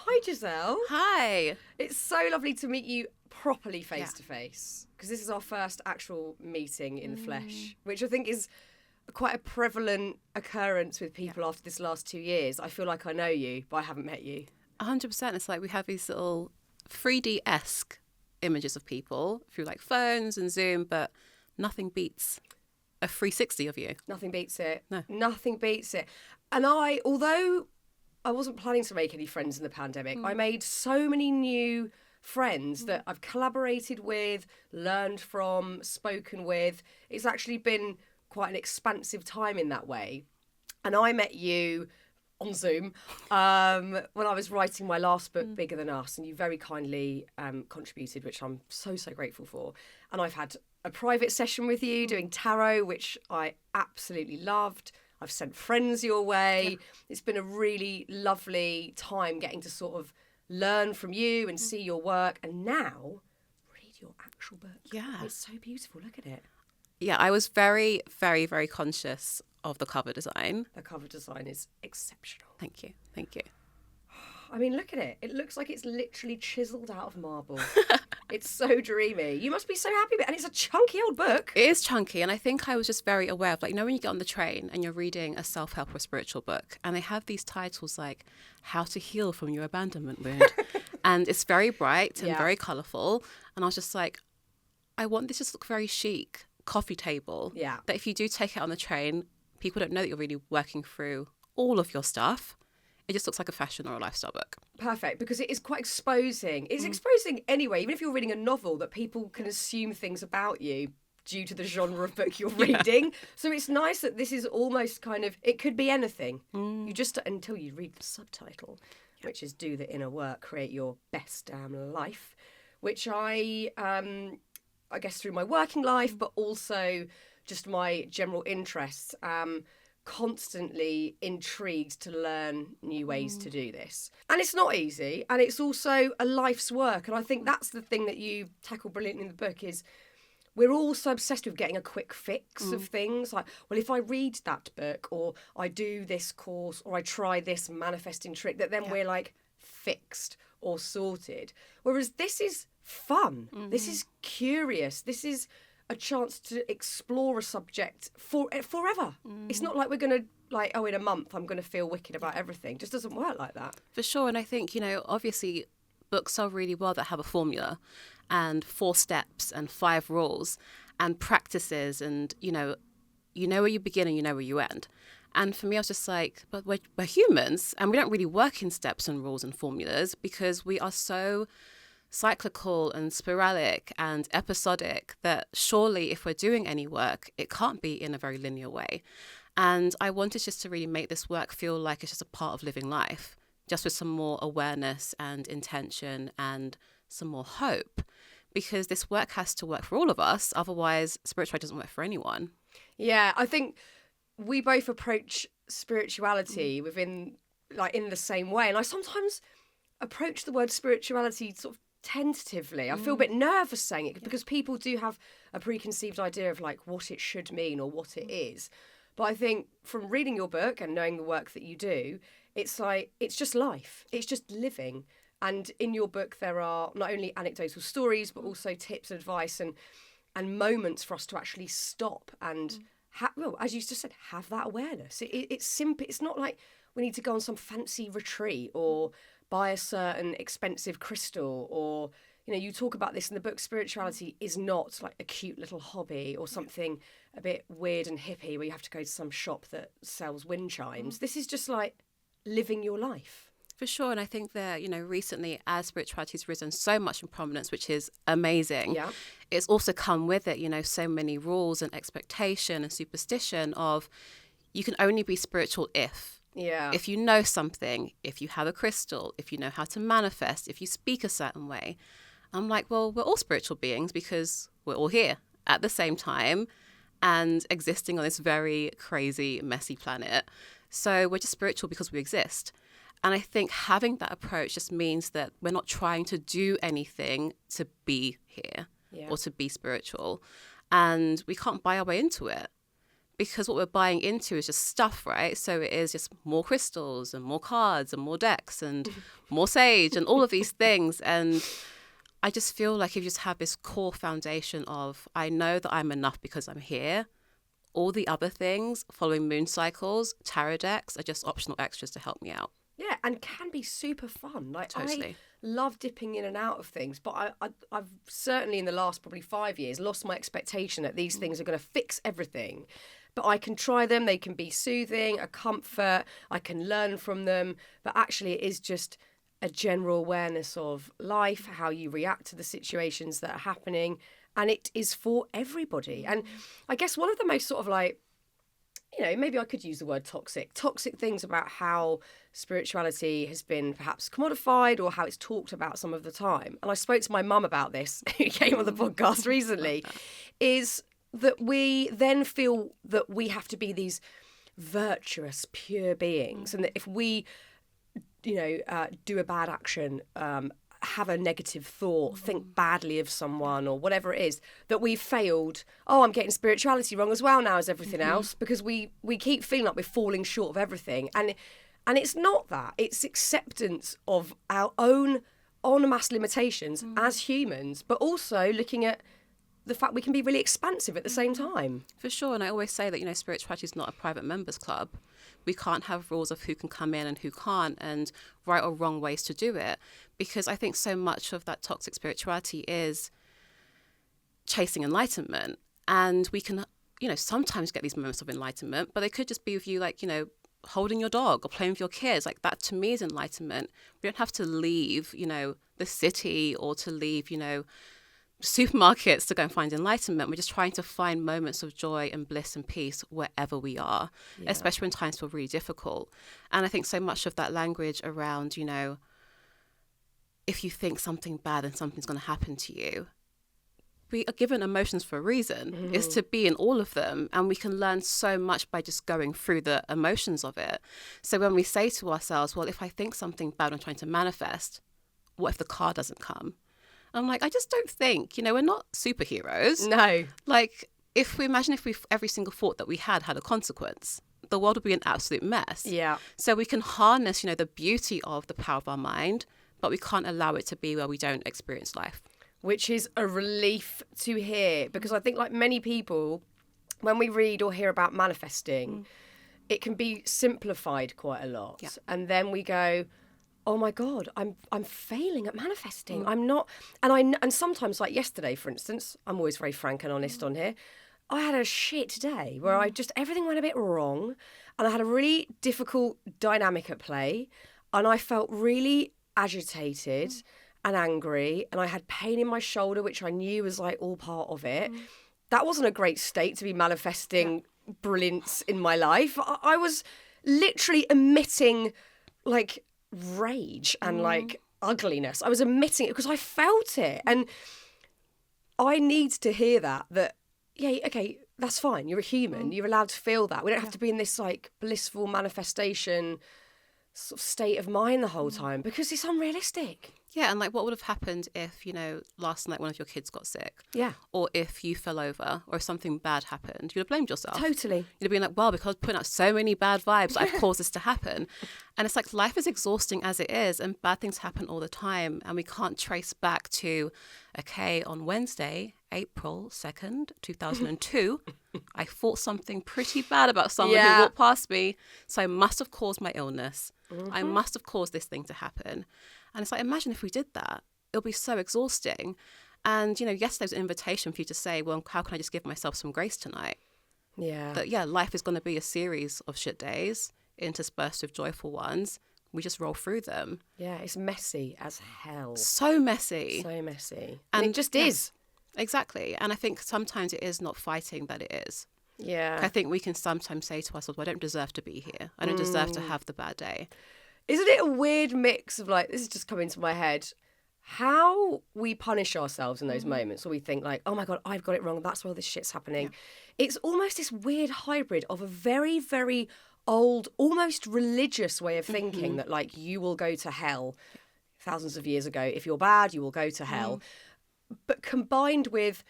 Hi, Giselle. Hi. It's so lovely to meet you properly face to face, because this is our first actual meeting in the flesh, which I think is quite a prevalent occurrence with people after this last 2 years. I feel like I know you, but I haven't met you. 100%. It's like we have these little 3D-esque images of people through like phones and Zoom, but nothing beats a 360 of you. Nothing beats it. No. Nothing beats it. And although I wasn't planning to make any friends in the pandemic, I made so many new friends that I've collaborated with, learned from, spoken with. It's actually been quite an expansive time in that way. And I met you on Zoom when I was writing my last book, Bigger Than Us, and you very kindly contributed, which I'm so grateful for. And I've had a private session with you doing tarot, which I absolutely loved. I've sent friends your way. Yeah. It's been a really lovely time getting to sort of learn from you and see your work. And now, read your actual book. Yeah. It's so beautiful. Look at it. Yeah, I was very, very, very conscious of the cover design. The cover design is exceptional. Thank you. Thank you. I mean, look at it. It looks like it's literally chiselled out of marble. It's so dreamy. You must be so happy with it. And it's a chunky old book. It is chunky. And I think I was just very aware of, like, when you get on the train and you're reading a self-help or spiritual book and they have these titles like How to Heal from Your Abandonment Wound. And it's very bright and very colourful. And I was just like, I want this to look very chic, coffee table. Yeah. That if you do take it on the train, people don't know that you're really working through all of your stuff. It just looks like a fashion or a lifestyle book. Perfect, because it is quite exposing. It's exposing anyway, even if you're reading a novel, that people can assume things about you due to the genre of book you're reading. So it's nice that this is almost kind of, it could be anything. You just, until you read the subtitle, which is Do the Inner Work, Create Your Best Damn Life, which I guess through my working life, but also just my general interests, constantly intrigued to learn new ways to do this. And it's not easy, and it's also a life's work. And I think that's the thing that you tackle brilliantly in the book is we're all so obsessed with getting a quick fix of things. Like, well, if I read that book or I do this course or I try this manifesting trick, that then we're like fixed or sorted. Whereas this is fun. This is curious. This is a chance to explore a subject forever. It's not like we're going to, like, in a month I'm going to feel wicked about everything. It just doesn't work like that. For sure. And I think, obviously books sell really well that have a formula and 4 steps and 5 rules and practices and, you know where you begin and you know where you end. And for me, I was just like, but we're humans and we don't really work in steps and rules and formulas because we are so cyclical and sporadic and episodic that surely if we're doing any work, it can't be in a very linear way. And I wanted just to really make this work feel like it's just a part of living life, just with some more awareness and intention and some more hope, because this work has to work for all of us. Otherwise, spirituality doesn't work for anyone. Yeah, I think we both approach spirituality in the same way. And I sometimes approach the word spirituality sort of tentatively. I feel a bit nervous saying it because people do have a preconceived idea of like what it should mean or what it is. But I think from reading your book and knowing the work that you do, it's like, it's just life. It's just living. And in your book, there are not only anecdotal stories, but also tips and advice and moments for us to actually stop and, as you just said, have that awareness. It's simple. It's not like we need to go on some fancy retreat or buy a certain expensive crystal or, you talk about this in the book, spirituality is not like a cute little hobby or something a bit weird and hippie where you have to go to some shop that sells wind chimes. This is just like living your life. For sure. And I think that, recently as spirituality has risen so much in prominence, which is amazing, it's also come with it, so many rules and expectation and superstition of you can only be spiritual if you know something, if you have a crystal, if you know how to manifest, if you speak a certain way. I'm like, well, we're all spiritual beings because we're all here at the same time and existing on this very crazy, messy planet. So we're just spiritual because we exist. And I think having that approach just means that we're not trying to do anything to be here or to be spiritual. And we can't buy our way into it. because what we're buying into is just stuff, right? So it is just more crystals and more cards and more decks and more sage and all of these things. And I just feel like if you just have this core foundation of, I know that I'm enough because I'm here, all the other things, following moon cycles, tarot decks, are just optional extras to help me out. Yeah, and can be super fun. Like, Totally. I love dipping in and out of things, but I've certainly in the last probably 5 years lost my expectation that these things are going to fix everything. But I can try them, they can be soothing, a comfort, I can learn from them, but actually it is just a general awareness of life, how you react to the situations that are happening, and it is for everybody. And I guess one of the most sort of like, you know, maybe I could use the word toxic things about how spirituality has been perhaps commodified or how it's talked about some of the time. And I spoke to my mum about this, who came on the podcast recently, is that we then feel that we have to be these virtuous, pure beings. And that if we, you know, do a bad action, have a negative thought, think badly of someone or whatever it is, that we've failed. Oh, I'm getting spirituality wrong as well now as everything else, because we keep feeling like we're falling short of everything. And it's not that. It's acceptance of our own en masse limitations as humans, but also looking at the fact we can be really expansive at the same time. For sure. And I always say that, you know, spirituality is not a private members club. We can't have rules of who can come in and who can't, and right or wrong ways to do it. Because I think so much of that toxic spirituality is chasing enlightenment. And we can, you know, sometimes get these moments of enlightenment, but they could just be with you, like, you know, holding your dog or playing with your kids. Like, that to me is enlightenment. We don't have to leave, you know, the city or to leave, you know, supermarkets to go and find enlightenment. We're just trying to find moments of joy and bliss and peace wherever we are, especially when times feel really difficult. And I think so much of that language around, you know, if you think something bad and something's going to happen to you, we are given emotions for a reason, is to be in all of them. And we can learn so much by just going through the emotions of it. So when we say to ourselves, well, if I think something bad I'm trying to manifest, what if the car doesn't come? I'm like, I just don't think, you know, we're not superheroes. No. Like, if we imagine if every single thought that we had a consequence, the world would be an absolute mess. Yeah. So we can harness, you know, the beauty of the power of our mind, but we can't allow it to be where we don't experience life. Which is a relief to hear, because I think, like many people, when we read or hear about manifesting, it can be simplified quite a lot. Yeah. And then we go, oh my God, I'm failing at manifesting. I'm not, and sometimes, like yesterday, for instance, I'm always very frank and honest on here. I had a shit day where everything went a bit wrong, and I had a really difficult dynamic at play, and I felt really agitated and angry, and I had pain in my shoulder, which I knew was like all part of it. That wasn't a great state to be manifesting brilliance in my life. I was literally emitting like rage and like ugliness. I was emitting it because I felt it, and I need to hear that yeah, okay, that's fine, you're a human, you're allowed to feel that. We don't have to be in this like blissful manifestation sort of state of mind the whole time, because it's unrealistic. Yeah, and like, what would have happened if, you know, last night one of your kids got sick? Yeah. Or if you fell over, or if something bad happened, you'd have blamed yourself. Totally. You'd have been like, well, because I was putting out so many bad vibes, I've caused this to happen. And it's like, life is exhausting as it is, and bad things happen all the time. And we can't trace back to, okay, on Wednesday, April 2nd, 2002, I thought something pretty bad about someone who walked past me. So I must have caused my illness. I must have caused this thing to happen. And it's like, imagine if we did that. It'll be so exhausting. And, you know, yesterday was an invitation for you to say, well, how can I just give myself some grace tonight? Yeah. That, yeah, life is going to be a series of shit days interspersed with joyful ones. We just roll through them. Yeah, it's messy as hell. So messy. So messy. And it just is. Exactly. And I think sometimes it is not fighting that it is. Yeah. I think we can sometimes say to ourselves, well, I don't deserve to be here. I don't deserve to have the bad day. Isn't it a weird mix of like, this is just coming to my head, how we punish ourselves in those moments where we think like, oh my God, I've got it wrong. That's why this shit's happening. Yeah. It's almost this weird hybrid of a very, very old, almost religious way of thinking that like you will go to hell thousands of years ago. If you're bad, you will go to hell. But combined with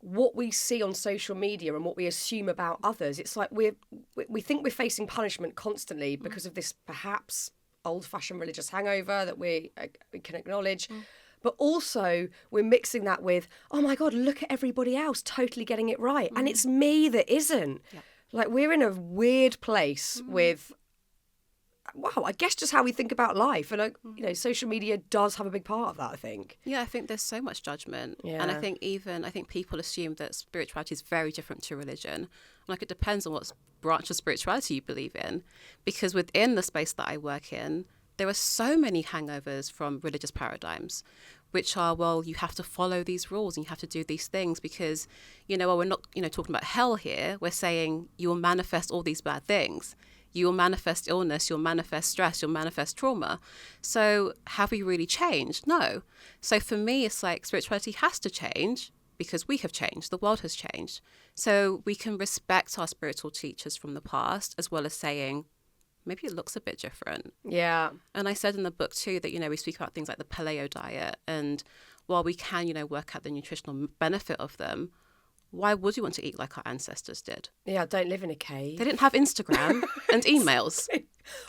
what we see on social media and what we assume about others, it's like we think we're facing punishment constantly because of this perhaps old-fashioned religious hangover that we can acknowledge. But also we're mixing that with, oh my God, look at everybody else totally getting it right. And it's me that isn't. Yeah. Like, we're in a weird place with, wow, I guess just how we think about life. And, social media does have a big part of that, I think. Yeah, I think there's so much judgment. Yeah. And I think people assume that spirituality is very different to religion. Like, it depends on what branch of spirituality you believe in. Because within the space that I work in, there are so many hangovers from religious paradigms, which are, well, you have to follow these rules and you have to do these things because, we're not, talking about hell here. We're saying you will manifest all these bad things. You will manifest illness, you'll manifest stress, you'll manifest trauma. So have we really changed? No. So for me, it's like spirituality has to change because we have changed. The world has changed. So we can respect our spiritual teachers from the past as well as saying, maybe it looks a bit different. Yeah. And I said in the book too that, we speak about things like the paleo diet. And while we can, work out the nutritional benefit of them, why would you want to eat like our ancestors did? Yeah, I don't live in a cave. They didn't have Instagram and emails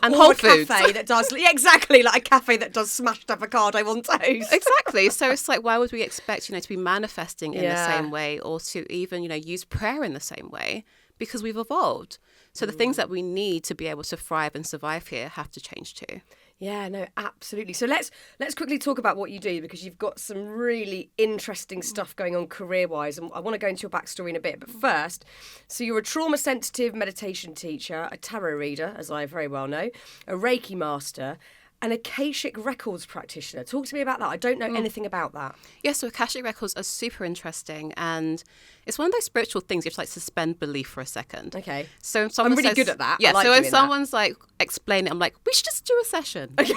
and or Whole a Foods. Cafe that does, yeah, exactly, like a cafe that does smashed avocado on toast. Exactly. So it's like, why would we expect, to be manifesting in the Yeah. same way or to even, use prayer in the same way? Because we've evolved. So the things that we need to be able to thrive and survive here have to change too. Yeah, no, absolutely. So let's quickly talk about what you do, because you've got some really interesting stuff going on career-wise, and I want to go into your backstory in a bit. But first, so you're a trauma-sensitive meditation teacher, a tarot reader, as I very well know, a Reiki master, an Akashic Records practitioner. Talk to me about that. I don't know anything about that. Yeah, so Akashic Records are super interesting, and it's one of those spiritual things you have to like suspend belief for a second. Okay. So I'm someone really says, good at that. Yeah, I like so when doing someone's like explaining it, I'm like, we should just do a session. Okay.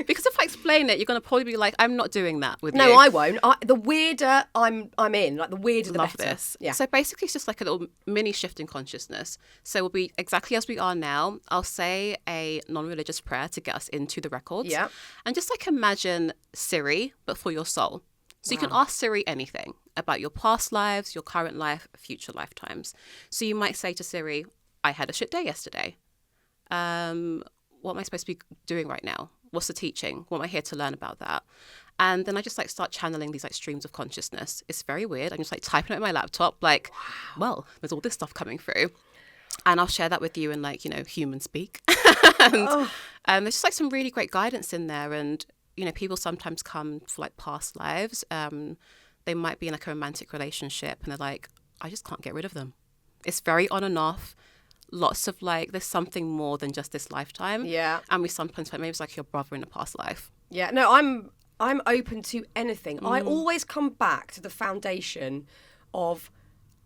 Because if I explain it, you're going to probably be like, I'm not doing that with you. No, I won't. The weirder I'm in, like the weirder the Love better. this. Yeah. So basically it's just like a little mini shift in consciousness. So we'll be exactly as we are now. I'll say a non-religious prayer to get us into the records. Yeah. And just like imagine Siri, but for your soul. So you can ask Siri anything about your past lives, your current life, future lifetimes. So you might say to Siri, I had a shit day yesterday. What am I supposed to be doing right now? What's the teaching? What am I here to learn about that? And then I just like start channeling these like streams of consciousness. It's very weird. I'm just like typing it on my laptop, like, well, there's all this stuff coming through. And I'll share that with you in like, human speak. And there's just like some really great guidance in there. And, people sometimes come for like past lives. They might be in like a romantic relationship and they're like, I just can't get rid of them. It's very on and off. Lots of like, there's something more than just this lifetime. Yeah. And we sometimes maybe it's like your brother in a past life. Yeah. No, I'm open to anything. I always come back to the foundation of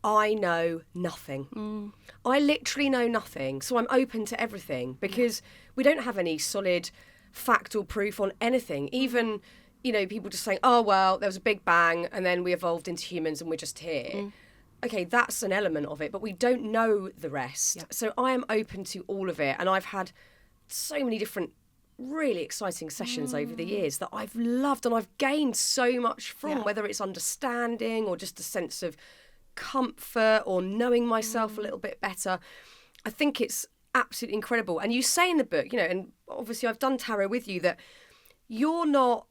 I know nothing. I literally know nothing. So I'm open to everything because we don't have any solid fact or proof on anything. Even, people just saying, oh, well, there was a big bang and then we evolved into humans and we're just here. Okay, that's an element of it, but we don't know the rest. Yeah. So I am open to all of it. And I've had so many different really exciting sessions over the years that I've loved and I've gained so much from, whether it's understanding or just a sense of comfort or knowing myself a little bit better. I think it's absolutely incredible. And you say in the book, and obviously I've done tarot with you, that you're not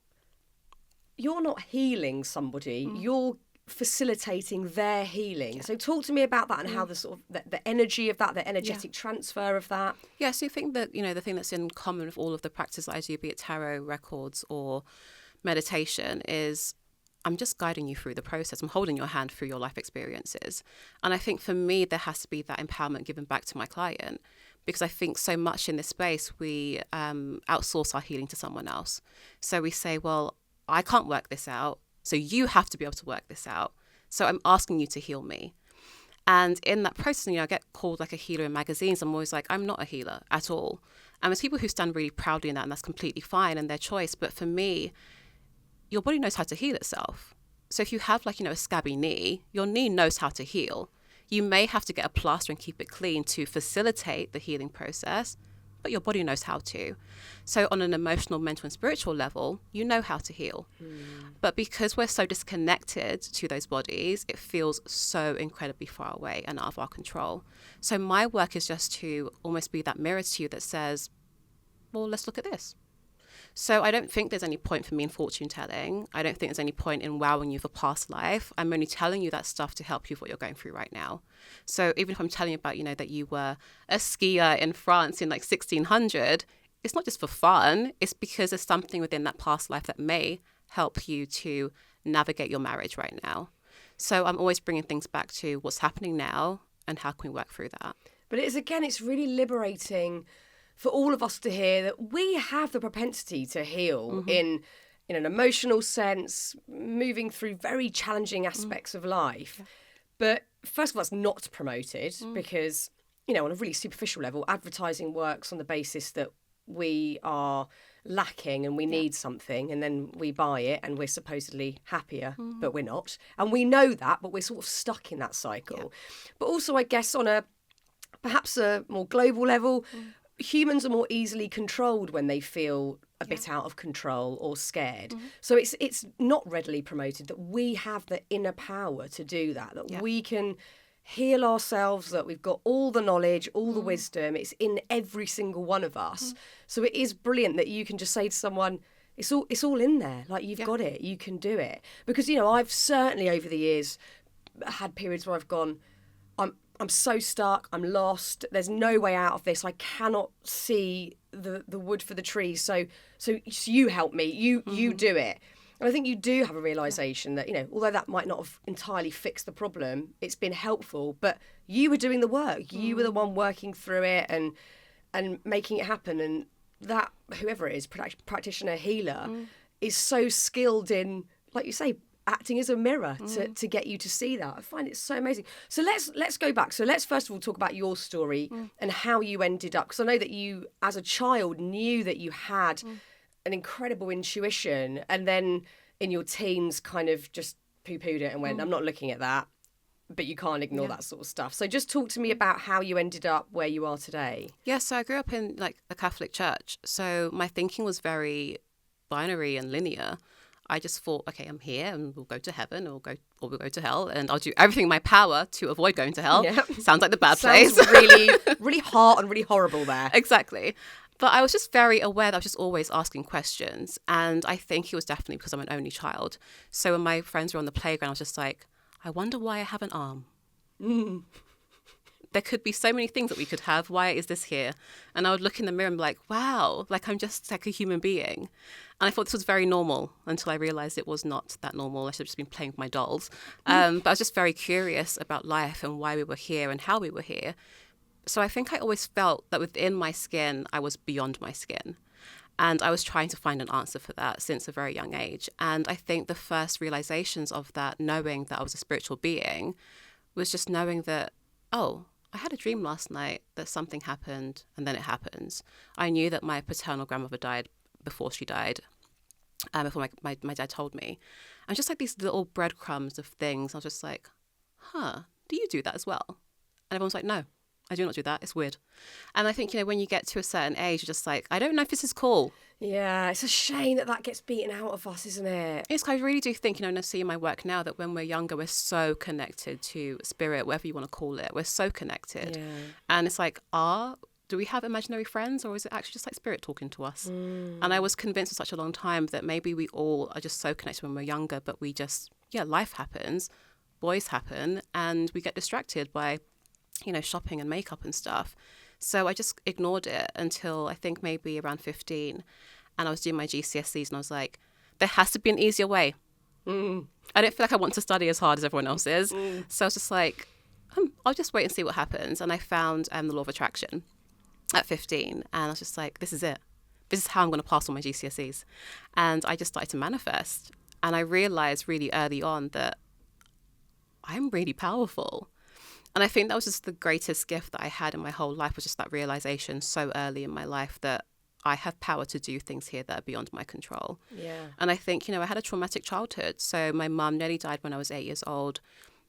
healing somebody, you're facilitating their healing. So talk to me about that and how the sort of the energy of that, the energetic transfer of that. Yeah, so I think that, the thing that's in common with all of the practices I do, be it tarot, records or meditation, is I'm just guiding you through the process. I'm holding your hand through your life experiences. And I think for me, there has to be that empowerment given back to my client, because I think so much in this space, we outsource our healing to someone else. So we say, well, I can't work this out, so you have to be able to work this out. So I'm asking you to heal me. And in that process, I get called like a healer in magazines. I'm always like, I'm not a healer at all. And there's people who stand really proudly in that, and that's completely fine and their choice. But for me, your body knows how to heal itself. So if you have like, a scabby knee, your knee knows how to heal. You may have to get a plaster and keep it clean to facilitate the healing process, but your body knows how to. So on an emotional, mental and spiritual level, you know how to heal. But because we're so disconnected to those bodies, it feels so incredibly far away and out of our control. So my work is just to almost be that mirror to you that says, well, let's look at this. So I don't think there's any point for me in fortune telling. I don't think there's any point in wowing you for past life. I'm only telling you that stuff to help you with what you're going through right now. So even if I'm telling you about, that you were a skier in France in like 1600, it's not just for fun. It's because there's something within that past life that may help you to navigate your marriage right now. So I'm always bringing things back to what's happening now and how can we work through that. But it's really liberating for all of us to hear that we have the propensity to heal in an emotional sense, moving through very challenging aspects of life. Yeah. But first of all, it's not promoted because, on a really superficial level, advertising works on the basis that we are lacking and we need something, and then we buy it and we're supposedly happier, but we're not. And we know that, but we're sort of stuck in that cycle. Yeah. But also, I guess, on perhaps a more global level, humans are more easily controlled when they feel a bit out of control or scared. So it's not readily promoted that we have the inner power to do that we can heal ourselves, that we've got all the knowledge, all the wisdom. It's in every single one of us. So it is brilliant that you can just say to someone, it's all in there. Like, you've got it. You can do it. Because, I've certainly over the years had periods where I've gone, I'm so stuck, I'm lost, there's no way out of this, I cannot see the wood for the trees, so you help me, you do it. And I think you do have a realisation that, although that might not have entirely fixed the problem, it's been helpful, but you were doing the work, you were the one working through it and making it happen, and that, whoever it is, practitioner, healer, is so skilled in, like you say, acting as a mirror to get you to see that. I find it so amazing. So let's go back. So let's first of all talk about your story and how you ended up. Because I know that you, as a child, knew that you had an incredible intuition, and then in your teens kind of just poo-pooed it and went, I'm not looking at that. But you can't ignore that sort of stuff. So just talk to me about how you ended up where you are today. Yeah, so I grew up in like a Catholic church. So my thinking was very binary and linear. I just thought, okay, I'm here and we'll go to heaven or we'll go to hell, and I'll do everything in my power to avoid going to hell. Yep. Sounds like the bad place. Sounds really, really hard and really horrible there. Exactly. But I was just very aware that I was just always asking questions. And I think it was definitely because I'm an only child. So when my friends were on the playground, I was just like, I wonder why I have an arm. There could be so many things that we could have. Why is this here? And I would look in the mirror and be like, wow, like I'm just like a human being. And I thought this was very normal until I realized it was not that normal. I should have just been playing with my dolls. But I was just very curious about life and why we were here and how we were here. So I think I always felt that within my skin, I was beyond my skin. And I was trying to find an answer for that since a very young age. And I think the first realizations of that, knowing that I was a spiritual being, was just knowing that, oh, I had a dream last night that something happened and then it happens. I knew that my paternal grandmother died before she died, before my dad told me. And just like these little breadcrumbs of things, I was just like, do you do that as well? And everyone's like, no, I do not do that. It's weird. And I think, when you get to a certain age, you're just like, I don't know if this is cool. Yeah, it's a shame that gets beaten out of us, isn't it? I really do think, and I see in my work now that when we're younger, we're so connected to spirit, whatever you want to call it. We're so connected. Yeah. And it's like, do we have imaginary friends, or is it actually just like spirit talking to us? And I was convinced for such a long time that maybe we all are just so connected when we're younger, but we just, life happens, boys happen, and we get distracted by, shopping and makeup and stuff. So I just ignored it until I think maybe around 15. And I was doing my GCSEs and I was like, there has to be an easier way. I don't feel like I want to study as hard as everyone else is. So I was just like, I'll just wait and see what happens. And I found the law of attraction at 15. And I was just like, this is it. This is how I'm going to pass all my GCSEs. And I just started to manifest. And I realized really early on that I'm really powerful. And I think that was just the greatest gift that I had in my whole life, was just that realization so early in my life that I have power to do things here that are beyond my control. Yeah. And I think, I had a traumatic childhood. So my mum nearly died when I was 8 years old.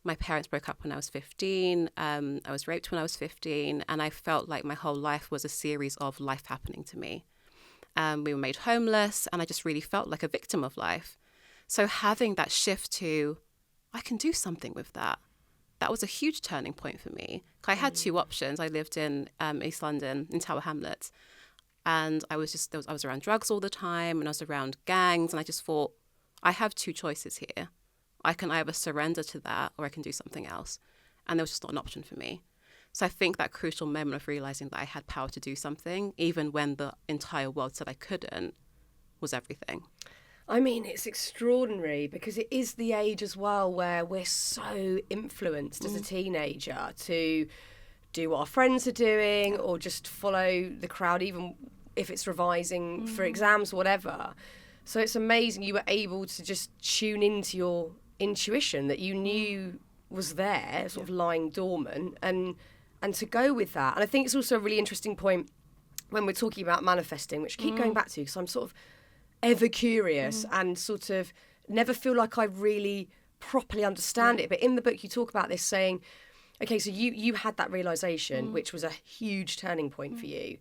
My parents broke up when I was 15. I was raped when I was 15. And I felt like my whole life was a series of life happening to me. We were made homeless, and I just really felt like a victim of life. So having that shift to, I can do something with that. That was a huge turning point for me. I had two options. I lived in East London, in Tower Hamlets. And I was around drugs all the time, and I was around gangs. And I just thought, I have two choices here. I can either surrender to that, or I can do something else. And there was just not an option for me. So I think that crucial moment of realizing that I had power to do something, even when the entire world said I couldn't, was everything. I mean, it's extraordinary because it is the age as well where we're so influenced as a teenager to do what our friends are doing or just follow the crowd, even if it's revising for exams or whatever. So it's amazing you were able to just tune into your intuition that you knew was there, sort of lying dormant, and to go with that. And I think it's also a really interesting point when we're talking about manifesting, which I keep going back to because I'm sort of ever curious and sort of never feel like I really properly understand it. But in the book you talk about this, saying, okay, so you had that realisation, which was a huge turning point for you.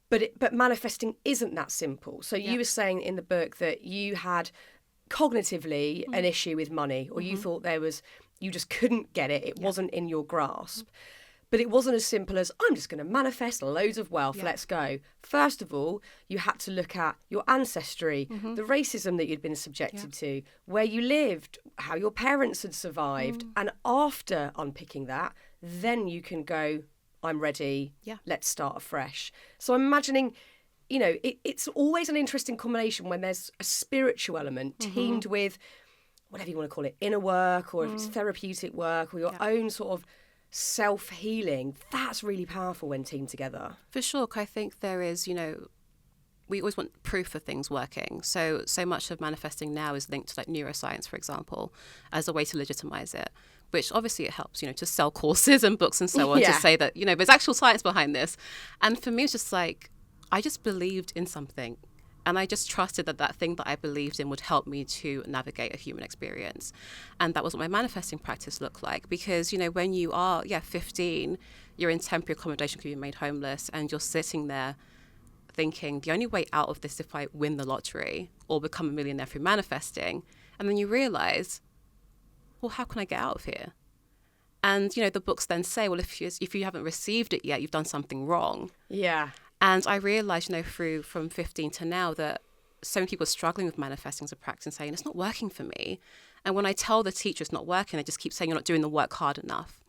But manifesting isn't that simple. So you were saying in the book that you had cognitively an issue with money, or you thought you just couldn't get it. It wasn't in your grasp. But it wasn't as simple as, I'm just going to manifest loads of wealth, let's go. First of all, you had to look at your ancestry, the racism that you'd been subjected to, where you lived, how your parents had survived. And after unpicking that, then you can go, I'm ready, let's start afresh. So I'm imagining, you know, it's always an interesting combination when there's a spiritual element teamed with, whatever you want to call it, inner work, or if it's therapeutic work, or your own sort of self-healing. That's really powerful when teamed together. For sure. I think there is, you know, we always want proof of things working. So much of manifesting now is linked to like neuroscience, for example, as a way to legitimize it, which obviously it helps, you know, to sell courses and books and so on, to say that, you know, there's actual science behind this. And for me, it's just like, I just believed in something. And I just trusted that that thing that I believed in would help me to navigate a human experience. And that was what my manifesting practice looked like. Because, you know, when you are, 15, you're in temporary accommodation because you're made homeless, and you're sitting there thinking, the only way out of this is if I win the lottery or become a millionaire through manifesting. And then you realize, well, how can I get out of here? And, you know, the books then say, well, if you haven't received it yet, you've done something wrong. Yeah. And I realised, you know, from 15 to now that so many people are struggling with manifesting as a practice and saying, it's not working for me. And when I tell the teacher it's not working, they just keep saying, you're not doing the work hard enough.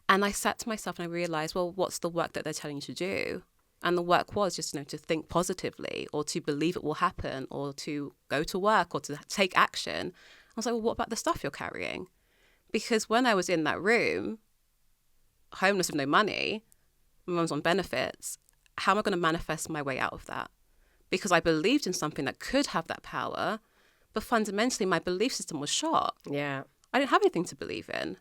And I sat to myself and I realised, well, what's the work that they're telling you to do? And the work was just, you know, to think positively, or to believe it will happen, or to go to work, or to take action. I was like, well, what about the stuff you're carrying? Because when I was in that room, homeless with no money, my mum's on benefits, how am I going to manifest my way out of that? Because I believed in something that could have that power, but fundamentally my belief system was shot. Yeah. I didn't have anything to believe in.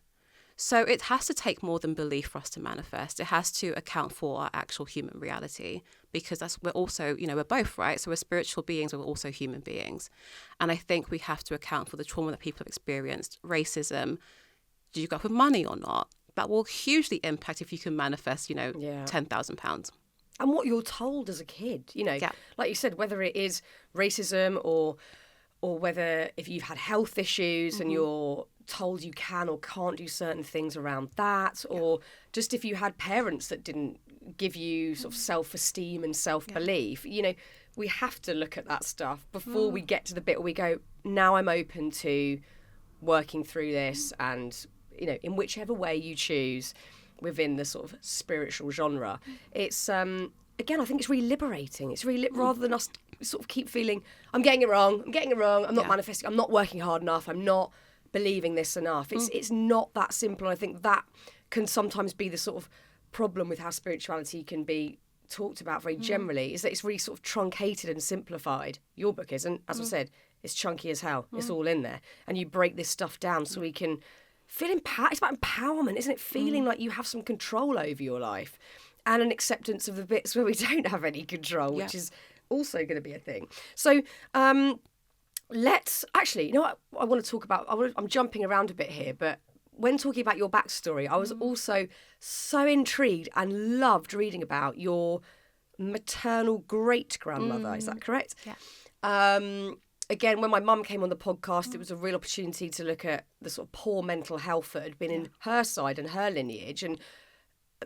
So it has to take more than belief for us to manifest. It has to account for our actual human reality, because we're also, you know, we're both, right? So we're spiritual beings, but we're also human beings. And I think we have to account for the trauma that people have experienced, racism. Did you go up with money or not? That will hugely impact if you can manifest, you know, £10,000. And what you're told as a kid, you know, like you said, whether it is racism or whether if you've had health issues and you're told you can or can't do certain things around that, or just if you had parents that didn't give you sort of self-esteem and self-belief, you know, we have to look at that stuff before we get to the bit where we go, now I'm open to working through this, and, you know, in whichever way you choose within the sort of spiritual genre. It's, again, I think it's really liberating. It's really, rather than us sort of keep feeling, I'm getting it wrong, I'm not manifesting, I'm not working hard enough, I'm not believing this enough. It's not that simple. I think that can sometimes be the sort of problem with how spirituality can be talked about very generally, is that it's really sort of truncated and simplified. Your book isn't, as I said, it's chunky as hell. It's all in there. And you break this stuff down so we can feel empowered. It's about empowerment, isn't it? Feeling like you have some control over your life, and an acceptance of the bits where we don't have any control, which is also going to be a thing. So let's actually, you know what I want to talk about? I'm jumping around a bit here, but when talking about your backstory, I was also so intrigued and loved reading about your maternal great-grandmother. Is that correct? Yeah. Again, when my mum came on the podcast, it was a real opportunity to look at the sort of poor mental health that had been in her side and her lineage. And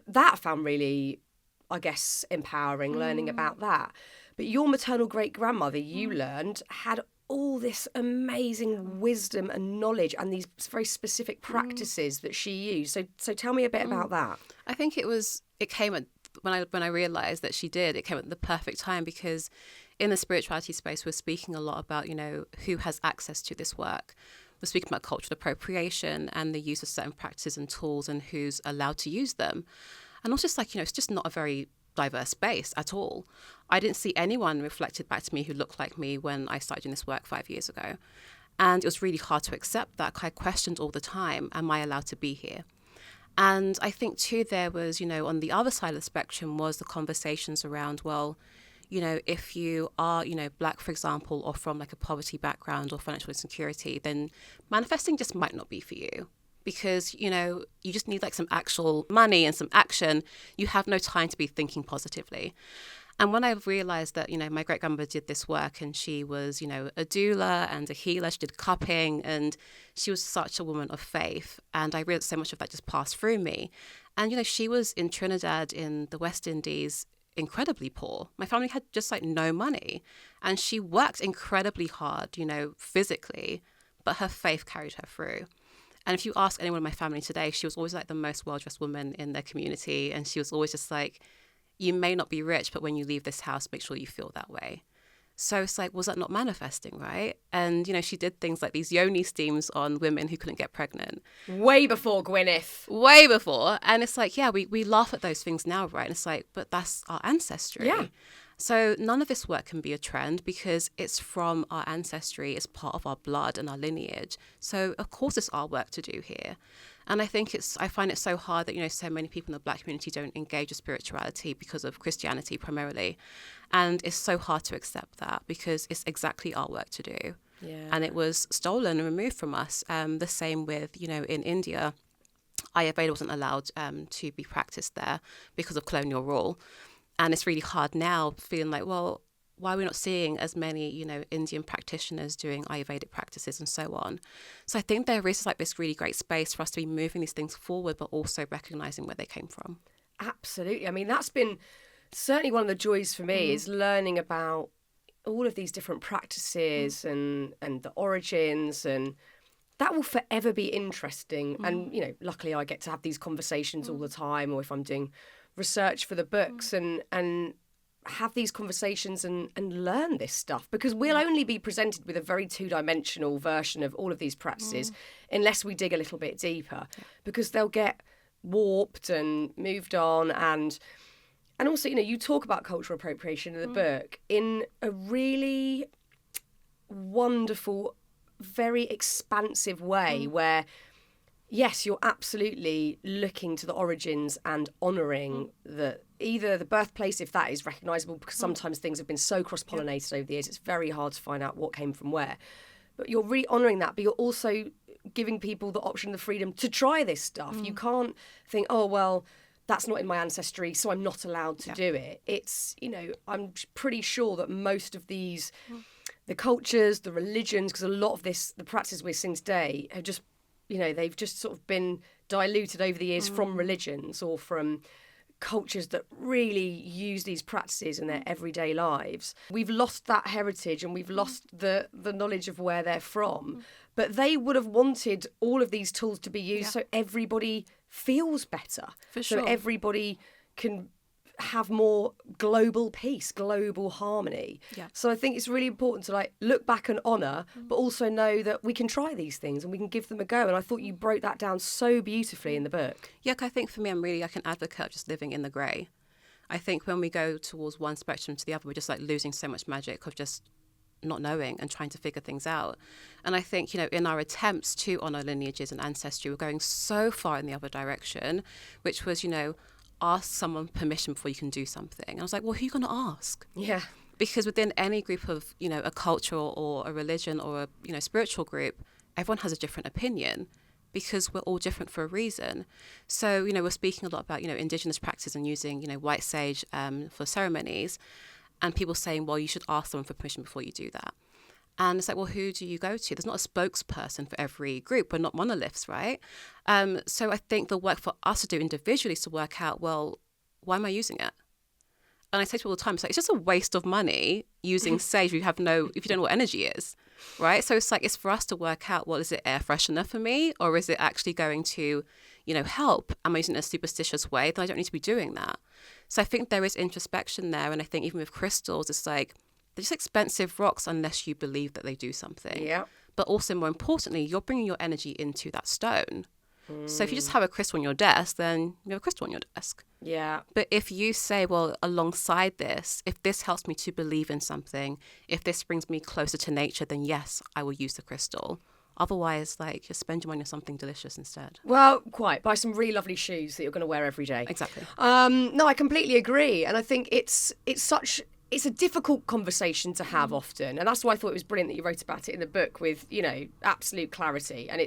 that I found really, I guess, empowering, learning about that. But your maternal great-grandmother, you learned, had all this amazing wisdom and knowledge and these very specific practices that she used. So tell me a bit about that. I think it came at when I realised that she did, it came at the perfect time, because in the spirituality space, we're speaking a lot about, who has access to this work. We're speaking about cultural appropriation and the use of certain practices and tools and who's allowed to use them. And also it's like, it's just not a very diverse space at all. I didn't see anyone reflected back to me who looked like me when I started doing this work 5 years ago. And it was really hard to accept that. I questioned all the time, am I allowed to be here? And I think too, there was, on the other side of the spectrum was the conversations around, well, if you are, Black, for example, or from like a poverty background or financial insecurity, then manifesting just might not be for you, because, you just need like some actual money and some action. You have no time to be thinking positively. And when I realized that, my great grandmother did this work, and she was, a doula and a healer, she did cupping, and she was such a woman of faith. And I realized so much of that just passed through me. And, she was in Trinidad in the West Indies, incredibly poor. My family had just like no money, and she worked incredibly hard, physically, but her faith carried her through. And if you ask anyone in my family today, she was always like the most well-dressed woman in their community. And she was always just like, you may not be rich, but when you leave this house, make sure you feel that way. So it's like, was that not manifesting, right? And, she did things like these yoni steams on women who couldn't get pregnant. Way before Gwyneth. Way before. And it's like, yeah, we laugh at those things now, right? And it's like, but that's our ancestry. Yeah. So none of this work can be a trend, because it's from our ancestry, it's part of our blood and our lineage. So of course it's our work to do here. And I find it so hard that, so many people in the Black community don't engage with spirituality because of Christianity primarily. And it's so hard to accept that, because it's exactly our work to do. Yeah. And it was stolen and removed from us. The same with, in India, Ayurveda wasn't allowed to be practiced there because of colonial rule. And it's really hard now, feeling like, well, why are we not seeing as many, Indian practitioners doing Ayurvedic practices and so on? So I think there is like this really great space for us to be moving these things forward, but also recognizing where they came from. Absolutely. I mean, that's been certainly one of the joys for me, is learning about all of these different practices and the origins, and that will forever be interesting. And, luckily I get to have these conversations all the time, or if I'm doing research for the books and have these conversations and learn this stuff, because we'll only be presented with a very two-dimensional version of all of these practices unless we dig a little bit deeper, because they'll get warped and moved on. And also, you talk about cultural appropriation in the book in a really wonderful, very expansive way where, yes, you're absolutely looking to the origins and honouring either the birthplace, if that is recognisable, because sometimes things have been so cross-pollinated over the years, it's very hard to find out what came from where. But you're really honouring that, but you're also giving people the option, the freedom to try this stuff. You can't think, oh, well, that's not in my ancestry, so I'm not allowed to do it. It's, I'm pretty sure that most of these, the cultures, the religions, because a lot of the practices we're seeing today have just, they've just sort of been diluted over the years from religions or from cultures that really use these practices in their everyday lives. We've lost that heritage, and we've lost the knowledge of where they're from. But they would have wanted all of these tools to be used so everybody feels better. For sure. So everybody can have more global peace, global harmony. Yeah. So I think it's really important to look back and honour, but also know that we can try these things and we can give them a go. And I thought you broke that down so beautifully in the book. Yeah, I think for me, I'm really like an advocate of just living in the grey. I think when we go towards one spectrum to the other, we're just like losing so much magic of just not knowing and trying to figure things out. And I think, in our attempts to honour lineages and ancestry, we're going so far in the other direction, which was, ask someone permission before you can do something. And I was like, well, who are you going to ask? Yeah. Because within any group of, a culture or a religion or a, spiritual group, everyone has a different opinion, because we're all different for a reason. So, we're speaking a lot about, indigenous practices and using, white sage for ceremonies, and people saying, well, you should ask someone for permission before you do that. And it's like, well, who do you go to? There's not a spokesperson for every group. We're not monoliths, right? So I think the work for us to do individually is to work out, well, why am I using it? And I say to people all the time, it's just a waste of money using sage if you don't know what energy is, right? So it's like, it's for us to work out, well, is it air freshener for me? Or is it actually going to, help? Am I using it in a superstitious way? Then I don't need to be doing that. So I think there is introspection there. And I think even with crystals, it's like, they're just expensive rocks unless you believe that they do something. Yeah. But also, more importantly, you're bringing your energy into that stone. So if you just have a crystal on your desk, then you have a crystal on your desk. Yeah. But if you say, well, alongside this, if this helps me to believe in something, if this brings me closer to nature, then yes, I will use the crystal. Otherwise, just spend your money on something delicious instead. Well, quite. Buy some really lovely shoes that you're going to wear every day. Exactly. No, I completely agree. And I think it's a difficult conversation to have often. And that's why I thought it was brilliant that you wrote about it in the book with, absolute clarity. And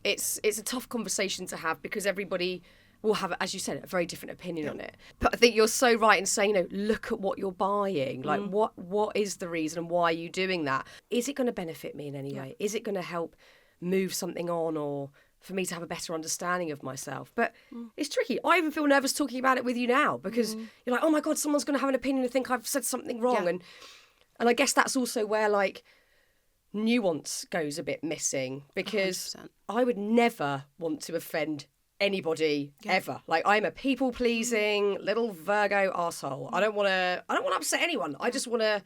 it's a tough conversation to have because everybody will have, as you said, a very different opinion on it. But I think you're so right in saying, look at what you're buying. Like, what is the reason and why are you doing that? Is it going to benefit me in any way? Is it going to help move something on or for me to have a better understanding of myself? But it's tricky. I even feel nervous talking about it with you now because you're like, oh my God, someone's going to have an opinion and think I've said something wrong. Yeah. And I guess that's also where nuance goes a bit missing because 100%. I would never want to offend anybody ever. I'm a people pleasing little Virgo arsehole. I don't want to upset anyone. I just want to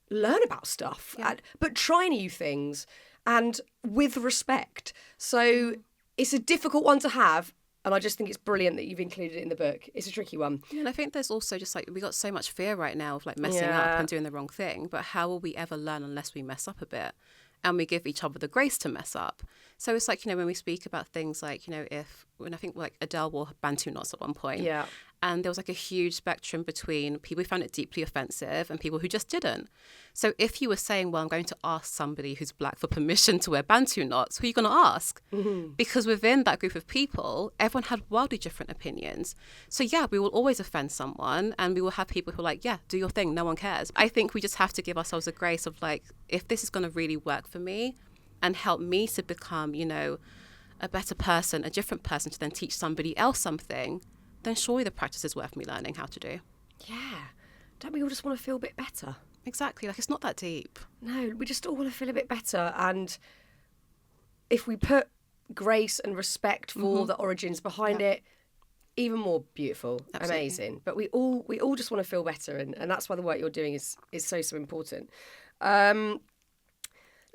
learn about stuff, but try new things and with respect. So it's a difficult one to have. And I just think it's brilliant that you've included it in the book. It's a tricky one. Yeah, and I think there's also just we got so much fear right now of messing up and doing the wrong thing. But how will we ever learn unless we mess up a bit? And we give each other the grace to mess up. So it's when we speak about things when I think Adele wore Bantu knots at one point. Yeah. And there was a huge spectrum between people who found it deeply offensive and people who just didn't. So if you were saying, well, I'm going to ask somebody who's black for permission to wear Bantu knots, who are you going to ask? Mm-hmm. Because within that group of people, everyone had wildly different opinions. So yeah, we will always offend someone and we will have people who are like, yeah, do your thing. No one cares. I think we just have to give ourselves a grace of if this is going to really work for me and help me to become, a better person, a different person to then teach somebody else something, then surely the practice is worth me learning how to do. Yeah. Don't we all just want to feel a bit better? Exactly. It's not that deep. No, we just all want to feel a bit better. And if we put grace and respect for the origins behind it, even more beautiful, Absolutely. Amazing. But we all just want to feel better. And that's why the work you're doing is so important.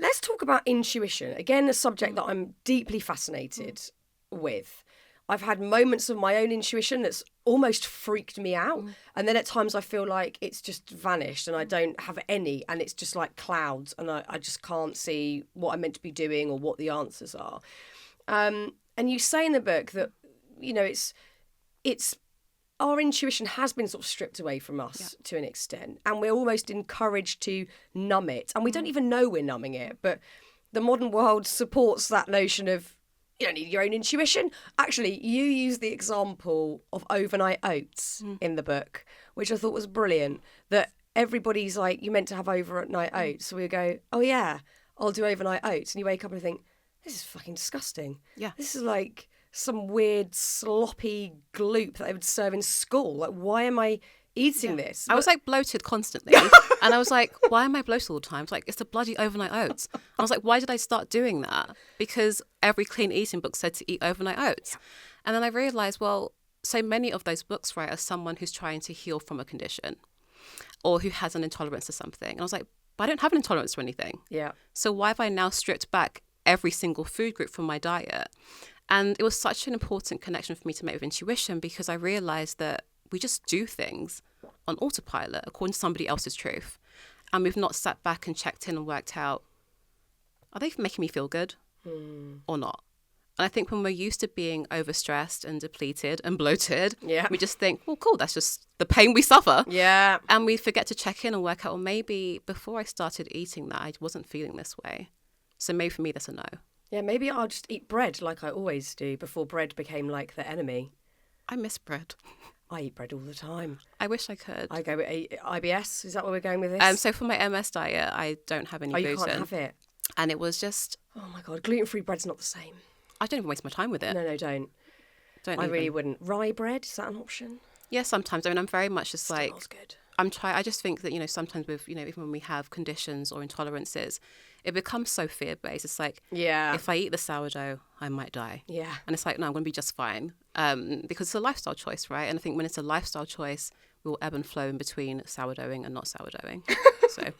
Let's talk about intuition. Again, a subject that I'm deeply fascinated with. I've had moments of my own intuition that's almost freaked me out. And then at times I feel like it's just vanished and I don't have any. And it's just like clouds and I just can't see what I'm meant to be doing or what the answers are. And you say in the book that, it's our intuition has been sort of stripped away from us to an extent. And we're almost encouraged to numb it. And we don't even know we're numbing it. But the modern world supports that notion of, you don't need your own intuition. Actually, you use the example of overnight oats in the book, which I thought was brilliant. That everybody's like, you're meant to have overnight oats. So we go, oh yeah, I'll do overnight oats. And you wake up and think, this is fucking disgusting. Yeah. This is like some weird sloppy gloop that they would serve in school. Like, why am I eating this? I was bloated constantly. And I was like, why am I bloated all the time? It's the bloody overnight oats. I was like, why did I start doing that? Because every clean eating book said to eat overnight oats. And then I realized, well, so many of those books, right, are someone who's trying to heal from a condition or who has an intolerance to something. And I was like, but I don't have an intolerance to anything. Yeah. So why have I now stripped back every single food group from my diet? And it was such an important connection for me to make with intuition because I realized that we just do things on autopilot according to somebody else's truth. And we've not sat back and checked in and worked out, are they making me feel good or not? And I think when we're used to being overstressed and depleted and bloated, we just think, well, cool, that's just the pain we suffer. Yeah. And we forget to check in and work out, well, maybe before I started eating that, I wasn't feeling this way. So maybe for me, that's a no. Yeah, maybe I'll just eat bread like I always do before bread became like the enemy. I miss bread. I eat bread all the time. I wish I could. I go with IBS. Is that where we're going with this? So for my MS diet, I don't have any gluten. You can't have it. And it was just... Oh my God, gluten-free bread's not the same. I don't even waste my time with it. No, don't. I really wouldn't. Rye bread, is that an option? Yeah, sometimes. I mean, I'm very much just like... Smells good. I just think that, sometimes with, even when we have conditions or intolerances, it becomes so fear-based. It's like, if I eat the sourdough, I might die. Yeah. And it's like, no, I'm going to be just fine. Because it's a lifestyle choice, right? And I think when it's a lifestyle choice, we'll ebb and flow in between sourdoughing and not sourdoughing. So...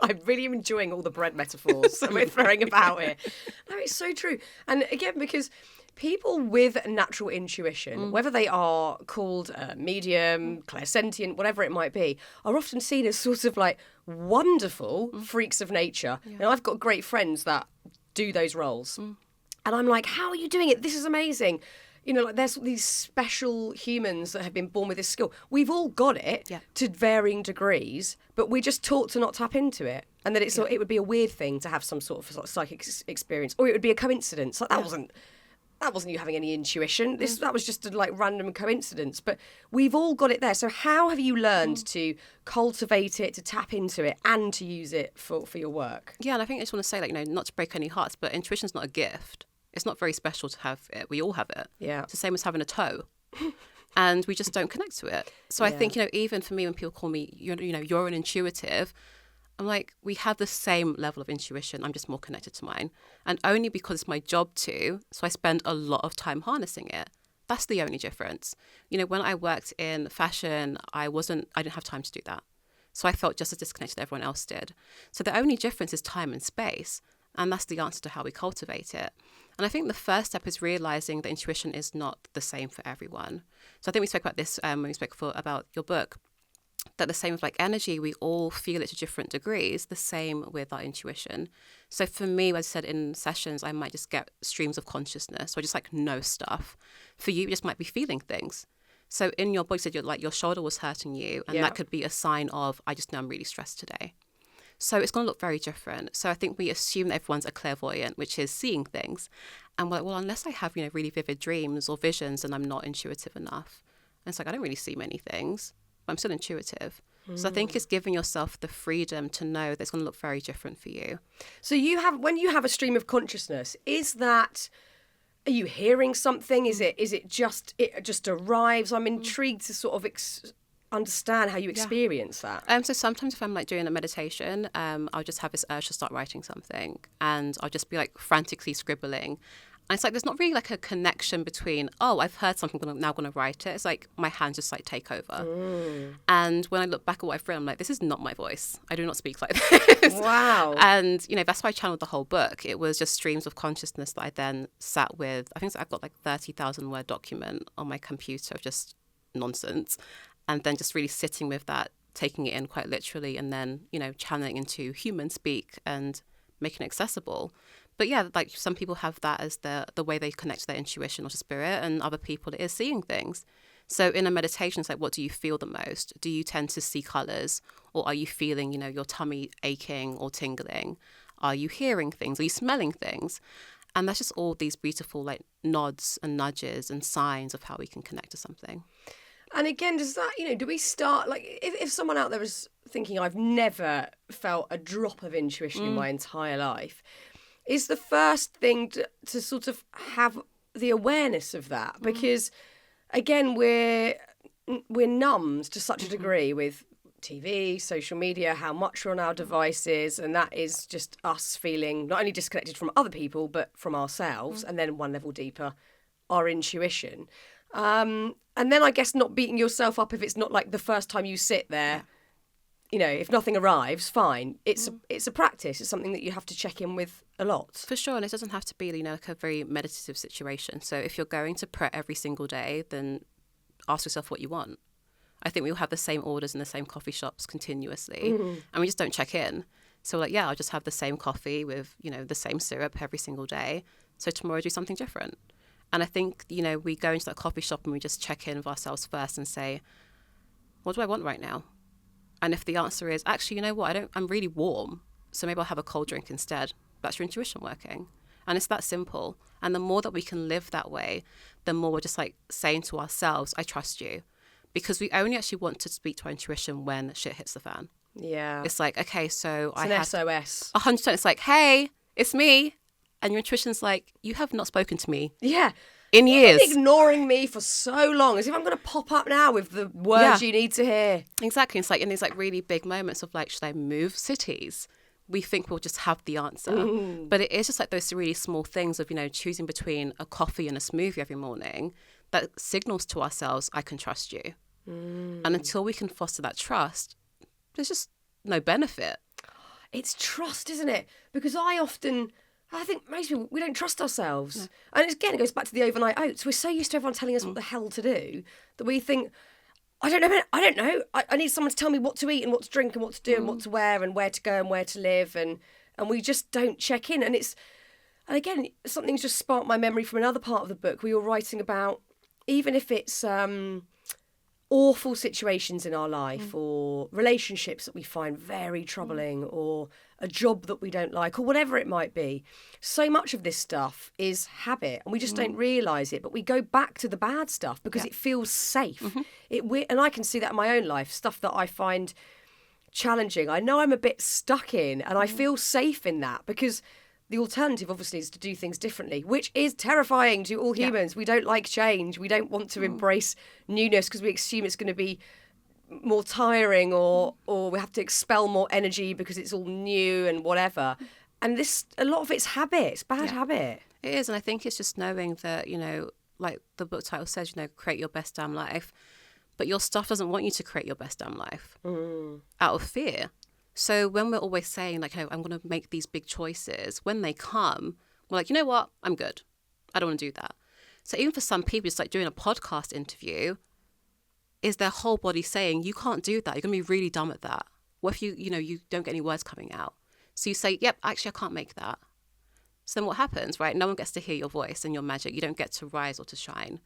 I'm really enjoying all the bread metaphors that we're throwing about it. No, it's so true. And again, because people with natural intuition, whether they are called medium, clairsentient, whatever it might be, are often seen as sort of like wonderful freaks of nature. Yeah. And I've got great friends that do those roles. And I'm like, how are you doing it? This is amazing. Like there's these special humans that have been born with this skill. We've all got it to varying degrees, but we're just taught to not tap into it. And that it would be a weird thing to have some sort of psychic experience, or it would be a coincidence. Like that wasn't you having any intuition. That was just a like random coincidence. But we've all got it there. So how have you learned to cultivate it, to tap into it, and to use it for your work? Yeah, and I think I just want to say, not to break any hearts, but intuition's not a gift. It's not very special to have it. We all have it. Yeah. It's the same as having a toe. And we just don't connect to it. So I think, even for me, when people call me, you're an intuitive, I'm like, we have the same level of intuition. I'm just more connected to mine. And only because it's my job to, so I spend a lot of time harnessing it. That's the only difference. When I worked in fashion, I didn't have time to do that. So I felt just as disconnected as everyone else did. So the only difference is time and space. And that's the answer to how we cultivate it. And I think the first step is realizing that intuition is not the same for everyone. So I think we spoke about this when we spoke about your book, that the same with like energy, we all feel it to different degrees, the same with our intuition. So for me, as I said in sessions, I might just get streams of consciousness or just like know stuff. For you, it just might be feeling things. So in your book, you said your shoulder was hurting you, and that could be a sign of, I just know I'm really stressed today. So it's going to look very different. So I think we assume that everyone's a clairvoyant, which is seeing things. And we're like, well, unless I have, really vivid dreams or visions, then I'm not intuitive enough. And it's like, I don't really see many things, but I'm still intuitive. So I think it's giving yourself the freedom to know that it's going to look very different for you. So when you have a stream of consciousness, are you hearing something? Is it just arrives? I'm intrigued to sort of understand how you experience that. So sometimes if I'm like doing a meditation, I'll just have this urge to start writing something, and I'll just be like frantically scribbling. And it's like there's not really like a connection between, I've heard something, I'm now going to write it. It's like my hands just like take over. And when I look back at what I've written, I'm like, this is not my voice. I do not speak like this. Wow. And, that's why I channeled the whole book. It was just streams of consciousness that I then sat with. I think I've got like 30,000 word document on my computer of just nonsense. And then just really sitting with that, taking it in quite literally, and then, channeling into human speak and making it accessible. But yeah, like some people have that as the way they connect to their intuition or to spirit, and other people it is seeing things. So in a meditation, it's like, what do you feel the most? Do you tend to see colours, or are you feeling, your tummy aching or tingling? Are you hearing things? Are you smelling things? And that's just all these beautiful like nods and nudges and signs of how we can connect to something. And again, does that, do we start, like, if someone out there is thinking, I've never felt a drop of intuition in my entire life, is the first thing to sort of have the awareness of that? Because, again, we're numbed to such a degree with TV, social media, how much we're on our devices, and that is just us feeling not only disconnected from other people, but from ourselves, and then one level deeper, our intuition. And then I guess not beating yourself up if it's not like the first time you sit there. If nothing arrives, fine. It's a practice. It's something that you have to check in with a lot. For sure, and it doesn't have to be like a very meditative situation. So if you're going to pray every single day, then ask yourself what you want. I think we all have the same orders in the same coffee shops continuously, and we just don't check in. So I'll just have the same coffee with the same syrup every single day. So tomorrow I do something different. And I think, we go into that coffee shop and we just check in with ourselves first and say, what do I want right now? And if the answer is, actually, you know what, I'm really warm, so maybe I'll have a cold drink instead. That's your intuition working. And it's that simple. And the more that we can live that way, the more we're just like saying to ourselves, I trust you. Because we only actually want to speak to our intuition when shit hits the fan. Yeah. It's like, okay, so It's an SOS. 100%. It's like, hey, it's me. And your intuition's like, you have not spoken to me. Yeah. In years. You've been ignoring me for so long, as if I'm going to pop up now with the words you need to hear. Exactly. It's like in these like really big moments of like, should I move cities? We think we'll just have the answer. But it is just like those really small things of, you know, choosing between a coffee and a smoothie every morning that signals to ourselves, I can trust you. And until we can foster that trust, there's just no benefit. It's trust, isn't it? Because I think most people, we don't trust ourselves. No. And again, it goes back to the overnight oats. We're so used to everyone telling us what the hell to do that we think, I don't know. I need someone to tell me what to eat and what to drink and what to do and what to wear and where to go and where to live. And we just don't check in. And again, something's just sparked my memory from another part of the book where you're writing about, even if it's awful situations in our life or relationships that we find very troubling or a job that we don't like or whatever it might be, so much of this stuff is habit and we just don't realise it, but we go back to the bad stuff because it feels safe. And I can see that in my own life, stuff that I find challenging. I know I'm a bit stuck in and I feel safe in that because the alternative, obviously, is to do things differently, which is terrifying to all humans. We don't like change. We don't want to embrace newness because we assume it's going to be more tiring or we have to expel more energy because it's all new and whatever. And a lot of it's habit. It's bad habit. It is. And I think it's just knowing that, you know, like the book title says, you know, create your best damn life. But your stuff doesn't want you to create your best damn life out of fear. So when we're always saying, like, hey, I'm going to make these big choices, when they come, we're like, you know what? I'm good. I don't want to do that. So even for some people, it's like doing a podcast interview, is their whole body saying, you can't do that. You're going to be really dumb at that. What if you don't get any words coming out? So you say, yep, actually, I can't make that. So then what happens, right? No one gets to hear your voice and your magic. You don't get to rise or to shine.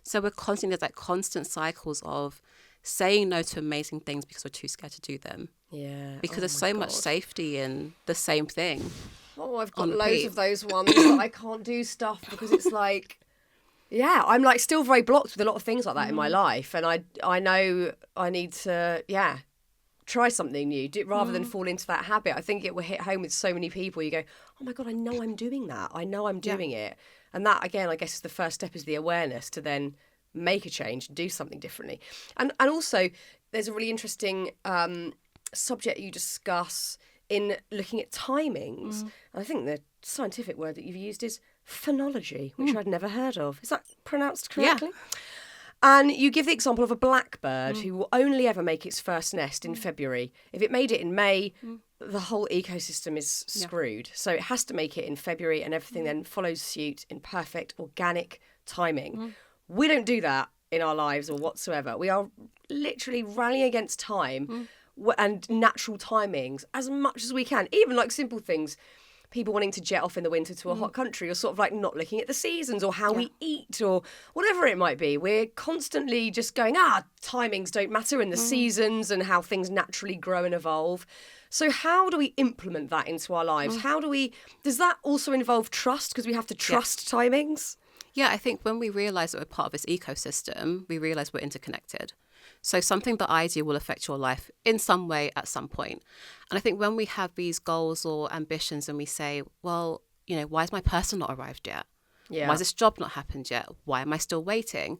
So there's like constant cycles of saying no to amazing things because we're too scared to do them. Yeah. Because there's so much safety in the same thing. Oh, I've got loads of those ones that I can't do stuff because it's like, yeah, I'm like still very blocked with a lot of things like that in my life. And I know I need to, try something new rather than fall into that habit. I think it will hit home with so many people. You go, oh my God, I know I'm doing that. I know I'm doing it. And that, again, I guess is the first step, is the awareness to then make a change and do something differently. And also, there's a really interesting subject you discuss in looking at timings. I think the scientific word that you've used is phonology, which I'd never heard of. Is that pronounced correctly? Yeah. And you give the example of a blackbird who will only ever make its first nest in February. If it made it in May, the whole ecosystem is screwed. So it has to make it in February, and everything then follows suit in perfect organic timing. We don't do that in our lives or whatsoever. We are literally rallying against time and natural timings as much as we can. Even like simple things, people wanting to jet off in the winter to a hot country, or sort of like not looking at the seasons or how we eat or whatever it might be. We're constantly just going, timings don't matter, and the seasons and how things naturally grow and evolve. So how do we implement that into our lives? Does that also involve trust? Because we have to trust timings? Yeah, I think when we realise that we're part of this ecosystem, we realise we're interconnected. So something that I do will affect your life in some way at some point. And I think when we have these goals or ambitions and we say, well, you know, why has my person not arrived yet? Yeah. Why has this job not happened yet? Why am I still waiting?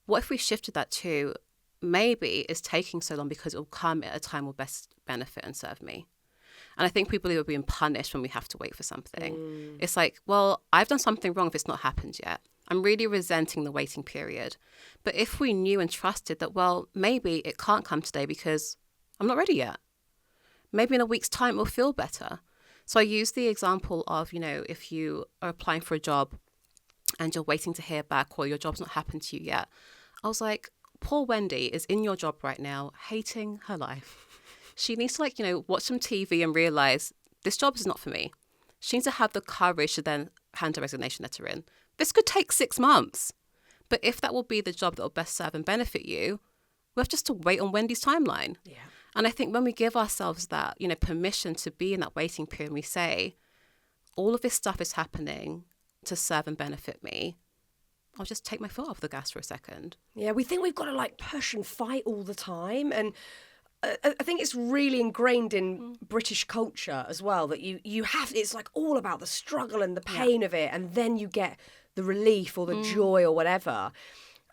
What if we shifted that to, maybe it's taking so long because it will come at a time will best benefit and serve me? And I think people believe we're being punished when we have to wait for something. It's like, well, I've done something wrong if it's not happened yet. I'm really resenting the waiting period. But if we knew and trusted that, well, maybe it can't come today because I'm not ready yet. Maybe in a week's time it'll feel better. So I use the example of, you know, if you are applying for a job and you're waiting to hear back or your job's not happened to you yet. I was like, poor Wendy is in your job right now, hating her life. She needs to, like, you know, watch some TV and realise this job is not for me. She needs to have the courage to then hand a resignation letter in. This could take 6 months. But if that will be the job that will best serve and benefit you, we have just to wait on Wendy's timeline. Yeah. And I think when we give ourselves that, you know, permission to be in that waiting period, and we say, all of this stuff is happening to serve and benefit me, I'll just take my foot off the gas for a second. Yeah, we think we've got to like push and fight all the time. And I think it's really ingrained in British culture as well that you have, it's like all about the struggle and the pain of it. And then you get the relief or the joy or whatever.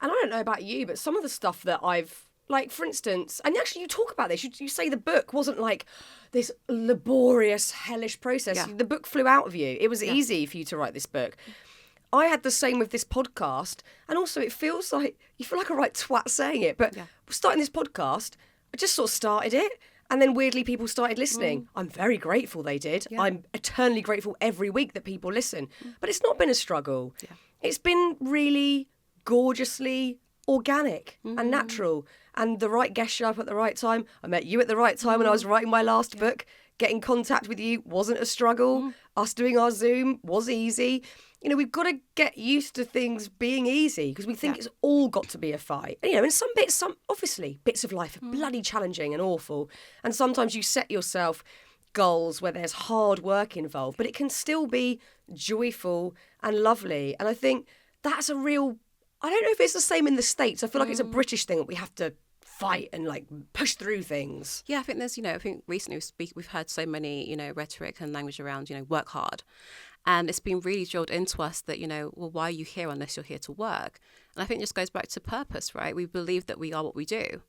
And I don't know about you, but some of the stuff that I've, like, for instance, and actually you talk about this, you say the book wasn't like this laborious, hellish process. Yeah. The book flew out of you. It was easy for you to write this book. I had the same with this podcast. And also it feels like, you feel like a right twat saying it, but starting this podcast, I just sort of started it. And then weirdly people started listening. I'm very grateful they did. Yeah. I'm eternally grateful every week that people listen. But it's not been a struggle. Yeah. It's been really gorgeously organic and natural. And the right guest showed up at the right time. I met you at the right time when I was writing my last book. Getting contact with you wasn't a struggle. Us doing our Zoom was easy. You know, we've got to get used to things being easy because we think it's all got to be a fight. And, you know, and obviously, bits of life are bloody challenging and awful. And sometimes you set yourself goals where there's hard work involved, but it can still be joyful and lovely. And I think that's a real, I don't know if it's the same in the States. I feel like it's a British thing that we have to fight and like push through things. Yeah, I think there's, I think recently we've heard so many, rhetoric and language around, work hard. And it's been really drilled into us that, well, why are you here unless you're here to work? And I think it just goes back to purpose, right? We believe that we are what we do.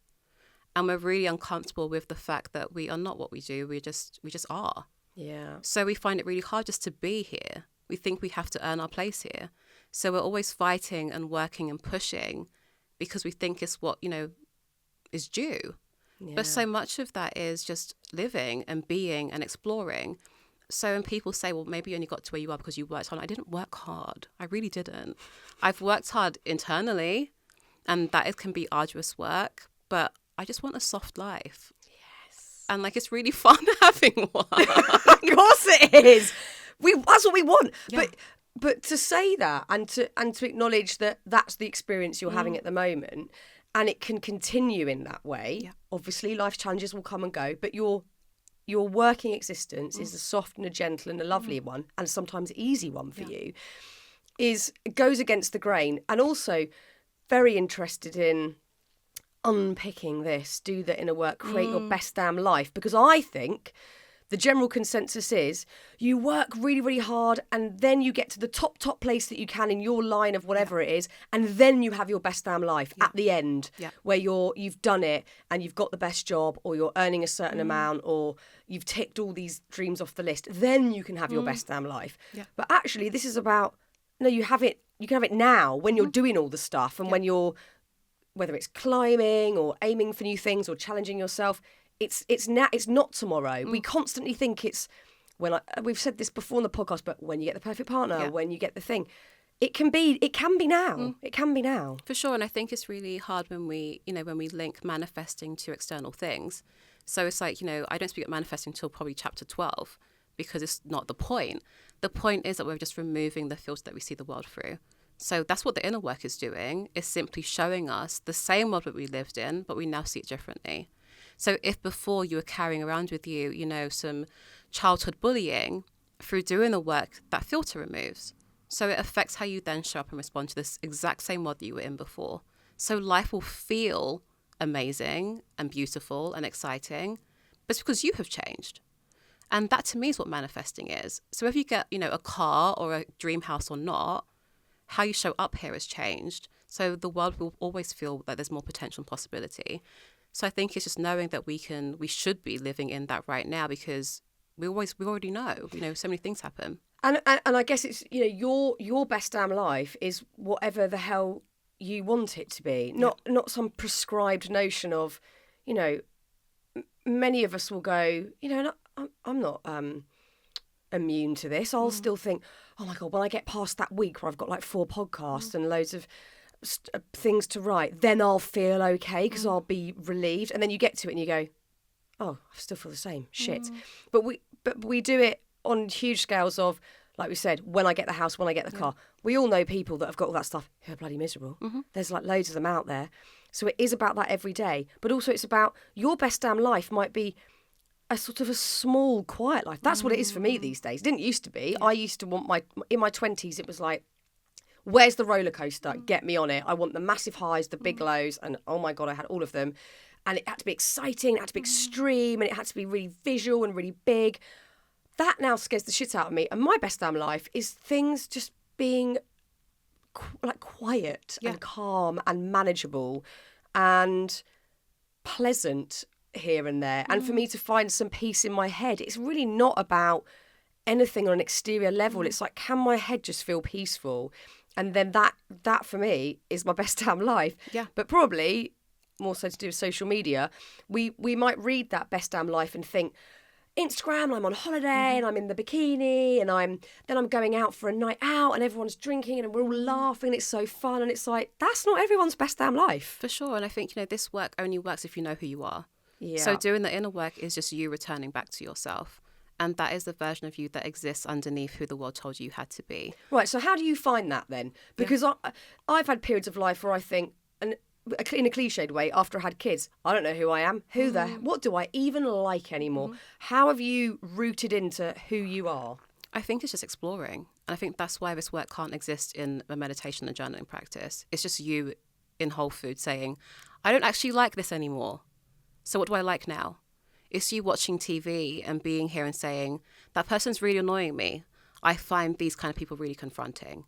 And we're really uncomfortable with the fact that we are not what we do. We just are. Yeah. So we find it really hard just to be here. We think we have to earn our place here. So we're always fighting and working and pushing because we think it's what, is due. Yeah. But so much of that is just living and being and exploring. So when people say, well, maybe you only got to where you are because you worked hard. I didn't work hard. I really didn't. I've worked hard internally, and that can be arduous work, but I just want a soft life. Yes. And like, it's really fun having one. Of course it is. That's what we want. Yeah. But to say that and to acknowledge that that's the experience you're having at the moment, and it can continue in that way. Yeah. Obviously, life challenges will come and go, but your working existence is a soft and a gentle and a lovely one, and sometimes easy one for you, goes against the grain. And also very interested in unpicking this, do the inner work, create your best damn life. Because I think the general consensus is you work really, really hard and then you get to the top place that you can in your line of whatever it is, and then you have your best damn life at the end where you've done it and you've got the best job, or you're earning a certain amount, or you've ticked all these dreams off the list. Then you can have your best damn life. Yeah. But actually this is about, no, you can have it now when you're doing all the stuff and when you're, whether it's climbing or aiming for new things or challenging yourself. It's not tomorrow. We constantly think it's we've said this before on the podcast, but when you get the perfect partner, when you get the thing, it can be now. It can be now. For sure. And I think it's really hard when we link manifesting to external things. So it's like, I don't speak of manifesting until probably chapter 12 because it's not the point. The point is that we're just removing the filter that we see the world through. So that's what the inner work is doing, is simply showing us the same world that we lived in, but we now see it differently. So if before you were carrying around with you, some childhood bullying, through doing the work, that filter removes. So it affects how you then show up and respond to this exact same world that you were in before. So life will feel amazing and beautiful and exciting, but it's because you have changed. And that to me is what manifesting is. So if you get, a car or a dream house or not, how you show up here has changed. So the world will always feel like there's more potential and possibility. So I think it's just knowing that we should be living in that right now, because we already know, so many things happen. And I guess it's, your best damn life is whatever the hell you want it to be, not some prescribed notion of, many of us will go, I'm not immune to this. I'll still think, oh my God, when I get past that week where I've got like 4 podcasts and loads of things to write, then I'll feel okay because I'll be relieved. And then you get to it and you go, oh, I still feel the same shit. But we do it on huge scales of, like we said, when I get the house, when I get the car. We all know people that have got all that stuff who are bloody miserable. There's like loads of them out there. So it is about that every day. But also it's about your best damn life might be a sort of a small, quiet life. That's what it is for me these days. It didn't used to be. I used to want in my 20s, it was like, where's the roller coaster? Get me on it. I want the massive highs, the big lows. And oh my God, I had all of them. And it had to be exciting, it had to be extreme, and it had to be really visual and really big. That now scares the shit out of me. And my best damn life is things just being like quiet and calm and manageable and pleasant here and there. And for me to find some peace in my head, it's really not about anything on an exterior level. It's like, can my head just feel peaceful? And then that for me is my best damn life. Yeah. But probably more so to do with social media, we might read that best damn life and think, Instagram, I'm on holiday and I'm in the bikini and I'm going out for a night out and everyone's drinking and we're all laughing and it's so fun, and it's like, that's not everyone's best damn life. For sure. And I think, this work only works if you know who you are. Yeah. So doing the inner work is just you returning back to yourself. And that is the version of you that exists underneath who the world told you had to be. Right, so how do you find that then? Because I've had periods of life where I think, and in a cliched way, after I had kids, I don't know who I am. What do I even like anymore? How have you rooted into who you are? I think it's just exploring. And I think that's why this work can't exist in a meditation and journaling practice. It's just you in Whole Foods saying, I don't actually like this anymore. So what do I like now? It's you watching TV and being here and saying, that person's really annoying me. I find these kind of people really confronting.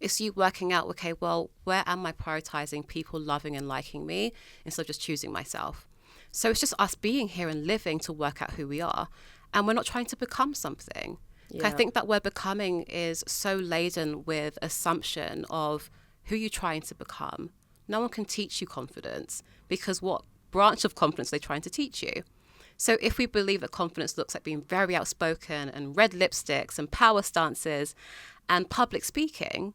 It's you working out, okay, well, where am I prioritizing people loving and liking me instead of just choosing myself? So it's just us being here and living to work out who we are. And we're not trying to become something. Yeah. I think that word becoming is so laden with assumption of who you're trying to become. No one can teach you confidence, because what branch of confidence are they trying to teach you? So if we believe that confidence looks like being very outspoken and red lipsticks and power stances and public speaking,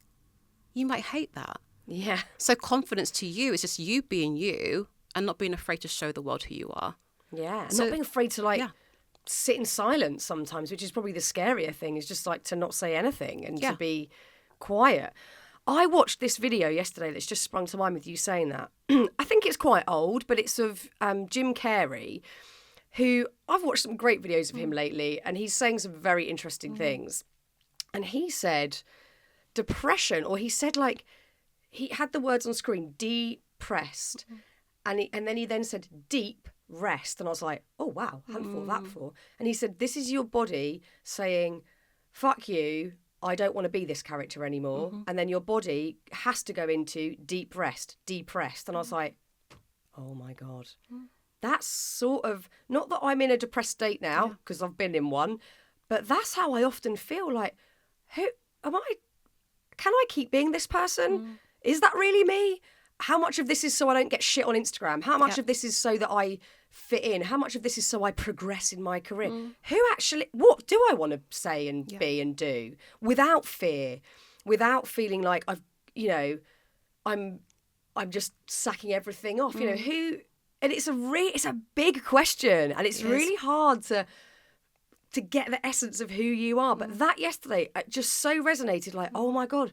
you might hate that. Yeah. So confidence to you is just you being you and not being afraid to show the world who you are. Yeah. So, not being afraid to sit in silence sometimes, which is probably the scarier thing, is just like to not say anything and to be quiet. I watched this video yesterday that's just sprung to mind with you saying that. I think it's quite old, but it's of Jim Carrey, who I've watched some great videos of him lately, and he's saying some very interesting things. And he said depression, or he said, like, he had the words on screen, depressed, and then he said deep rest, and I was like, oh wow, I hadn't thought of that before. And he said, this is your body saying, fuck you, I don't want to be this character anymore. And then your body has to go into deep rest, depressed. And I was like, oh my God. That's sort of, not that I'm in a depressed state now, because I've been in one, but that's how I often feel. Like, who am I? Can I keep being this person? Is that really me? How much of this is so I don't get shit on Instagram? How much of this is so that I fit in? How much of this is so I progress in my career? What do I want to say and be and do without fear, without feeling like I'm just sacking everything off? And it's a big question, and it's really hard to get the essence of who you are. But that yesterday just so resonated, like, oh my God,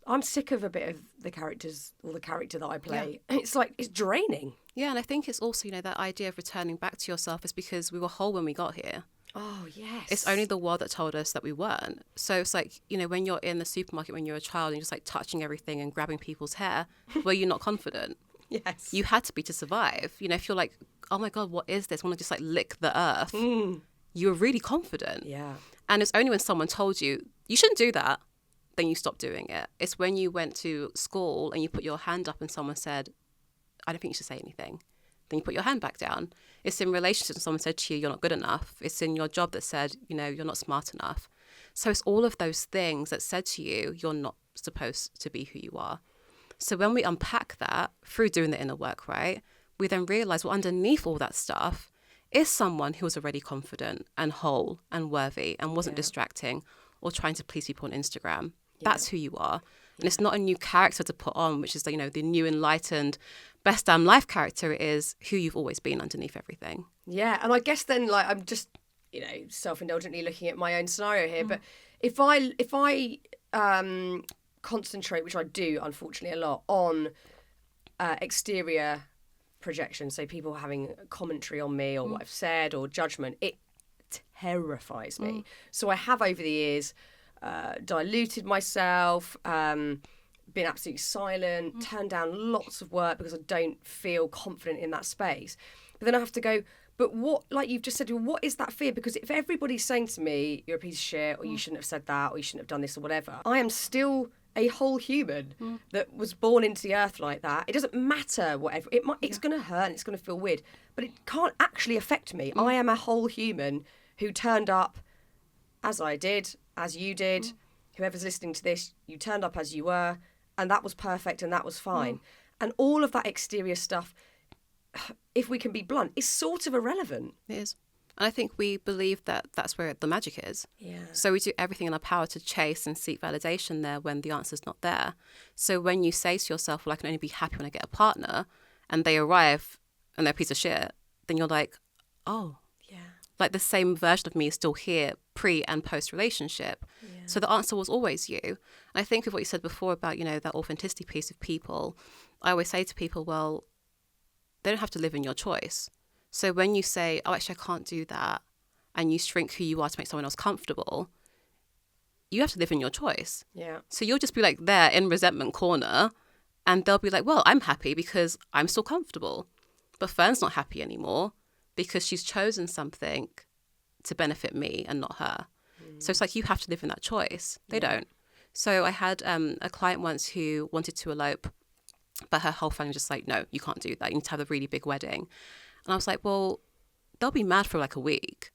I'm sick of a bit of the characters or the character that I play. Yeah. It's like, it's draining. Yeah, and I think it's also, that idea of returning back to yourself is because we were whole when we got here. Oh, yes. It's only the world that told us that we weren't. So it's like, when you're in the supermarket when you're a child and you're just like touching everything and grabbing people's hair, were you not confident? Yes. You had to be to survive. If you're like, oh my God, what is this? I want to just like lick the earth. You're really confident. Yeah. And it's only when someone told you, you shouldn't do that, then you stop doing it. It's when you went to school and you put your hand up and someone said, I don't think you should say anything. Then you put your hand back down. It's in relationships when someone said to you, you're not good enough. It's in your job that said, you're not smart enough. So it's all of those things that said to you, you're not supposed to be who you are. So when we unpack that through doing the inner work, right, we then realize, well, underneath all that stuff is someone who was already confident and whole and worthy and wasn't distracting or trying to please people on Instagram. That's who you are. And it's not a new character to put on, which is the new enlightened best damn life character. It is who you've always been underneath everything. Yeah. And I guess then, like, I'm just, self-indulgently looking at my own scenario here, but if I concentrate, which I do unfortunately a lot, on exterior projection, so people having commentary on me or what I've said or judgment, it terrifies me. So I have over the years diluted myself, been absolutely silent, turned down lots of work because I don't feel confident in that space. But then I have to go, but what, like you've just said, what is that fear? Because if everybody's saying to me, you're a piece of shit, or you shouldn't have said that, or you shouldn't have done this, or whatever, I am still a whole human that was born into the earth like that. It doesn't matter whatever. It's going to hurt and it's going to feel weird, but it can't actually affect me. I am a whole human who turned up as I did, as you did. Whoever's listening to this, you turned up as you were, and that was perfect and that was fine. And all of that exterior stuff, if we can be blunt, is sort of irrelevant. It is. And I think we believe that that's where the magic is. Yeah. So we do everything in our power to chase and seek validation there when the answer's not there. So when you say to yourself, well, I can only be happy when I get a partner, and they arrive and they're a piece of shit, then you're like, oh, Yeah. like the same version of me is still here pre and post relationship. Yeah. So the answer was always you. And I think with what you said before about, that authenticity piece of people, I always say to people, well, they don't have to live in your choice. So when you say, oh, actually, I can't do that, and you shrink who you are to make someone else comfortable, you have to live in your choice. Yeah. So you'll just be like there in resentment corner, and they'll be like, well, I'm happy because I'm still comfortable. But Fearne's not happy anymore because she's chosen something to benefit me and not her. So it's like you have to live in that choice. They don't. So I had a client once who wanted to elope, but her whole family was just like, no, you can't do that. You need to have a really big wedding. And I was like, well, they'll be mad for like a week,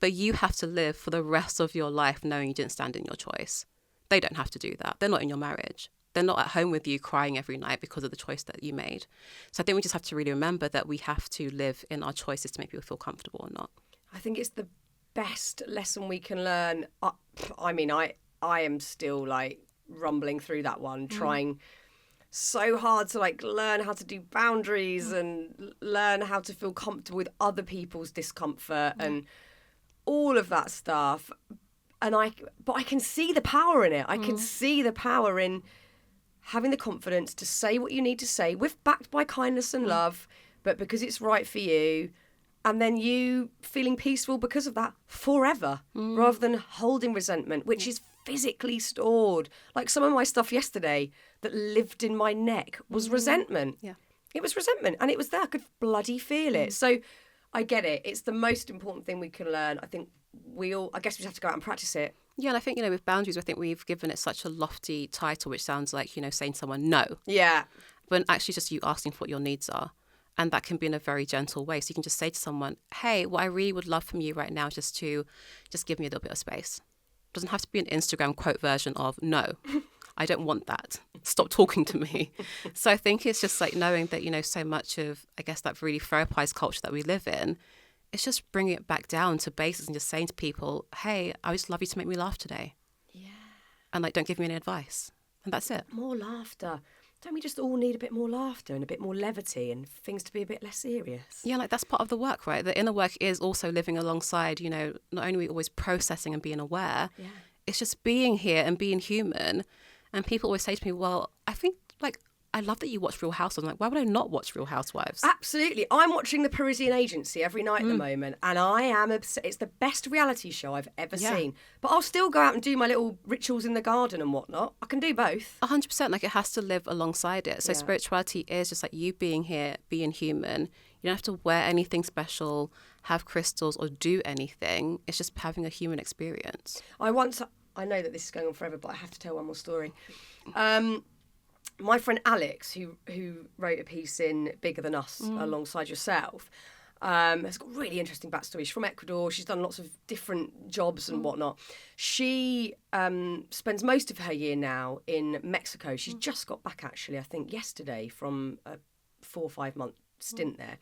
but you have to live for the rest of your life knowing you didn't stand in your choice. They don't have to do that. They're not in your marriage. They're not at home with you crying every night because of the choice that you made. So I think we just have to really remember that we have to live in our choices to make people feel comfortable or not. I think it's the best lesson we can learn. I mean, I am still like rumbling through that one, trying so hard to like learn how to do boundaries and learn how to feel comfortable with other people's discomfort and all of that stuff. But I can see the power in it. I can see the power in having the confidence to say what you need to say, backed by kindness and love, but because it's right for you. And then you feeling peaceful because of that forever, rather than holding resentment, which is physically stored. Like some of my stuff yesterday that lived in my neck was resentment. Yeah. It was resentment and it was there. I could bloody feel it. So I get it. It's the most important thing we can learn. I think I guess we just have to go out and practice it. Yeah, and I think, with boundaries, I think we've given it such a lofty title, which sounds like, saying to someone no. Yeah. When actually just you asking for what your needs are. And that can be in a very gentle way. So you can just say to someone, hey, what I really would love from you right now is just give me a little bit of space. It doesn't have to be an Instagram quote version of, no, I don't want that. Stop talking to me. So I think it's just like knowing that, so much of, I guess, that really therapized culture that we live in, it's just bringing it back down to basics and just saying to people, hey, I just love you to make me laugh today. Yeah. And don't give me any advice. And that's it. More laughter. Don't we just all need a bit more laughter and a bit more levity and things to be a bit less serious? Yeah, that's part of the work, right? The inner work is also living alongside, not only are we always processing and being aware, it's just being here and being human. And people always say to me, well, I think, I love that you watch Real Housewives. I'm like, why would I not watch Real Housewives? Absolutely. I'm watching The Parisian Agency every night at the moment, and I am obsessed. It's the best reality show I've ever seen. But I'll still go out and do my little rituals in the garden and whatnot. I can do both. 100%. It has to live alongside it. So spirituality is just like you being here, being human. You don't have to wear anything special, have crystals, or do anything. It's just having a human experience. I know that this is going on forever, but I have to tell one more story. My friend Alex, who wrote a piece in Bigger Than Us alongside yourself, has got a really interesting backstory. She's from Ecuador. She's done lots of different jobs and whatnot. She spends most of her year now in Mexico. She's just got back, actually, I think yesterday, from a 4 or 5 month stint there.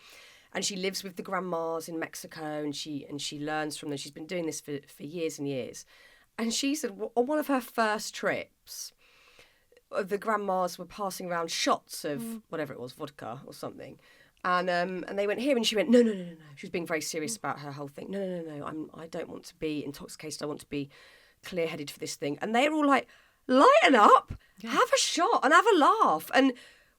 And she lives with the grandmas in Mexico, and she learns from them. She's been doing this for years and years. And she said on one of her first trips, the grandmas were passing around shots of whatever it was, vodka or something. And they went here, and she went, no. She was being very serious about her whole thing. No. I don't want to be intoxicated. I want to be clear-headed for this thing. And they're all like, lighten up, have a shot and have a laugh. And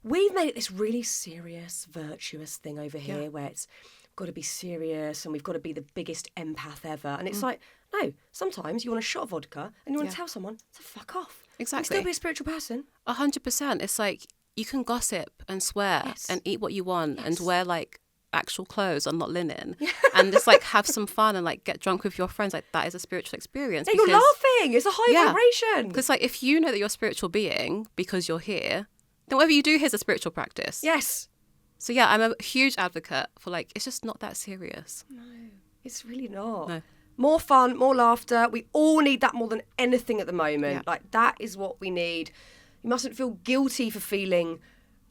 we've made it this really serious, virtuous thing over here where it's got to be serious and we've got to be the biggest empath ever. And it's like, no, sometimes you want a shot of vodka and you want to tell someone to fuck off. Exactly. You can still be a spiritual person. 100%. It's like you can gossip and swear and eat what you want and wear like actual clothes and not linen and just like have some fun and like get drunk with your friends. Like that is a spiritual experience. Yeah, you're laughing. It's a high vibration. Because like if you know that you're a spiritual being because you're here, then whatever you do here is a spiritual practice. Yes. So yeah, I'm a huge advocate for like, it's just not that serious. No, it's really not. No. More fun, more laughter. We all need that more than anything at the moment. Yeah. Like that is what we need. You mustn't feel guilty for feeling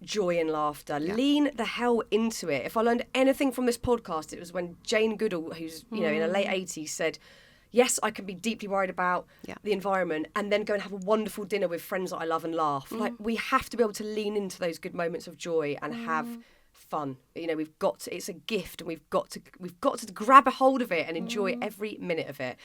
joy and laughter. Lean the hell into it. If I learned anything from this podcast, it was when Jane Goodall, who's in her late 80s, said, yes, I can be deeply worried about the environment and then go and have a wonderful dinner with friends that I love and laugh. Like we have to be able to lean into those good moments of joy and have fun. We've got to, it's a gift and we've got to grab a hold of it and enjoy every minute of it.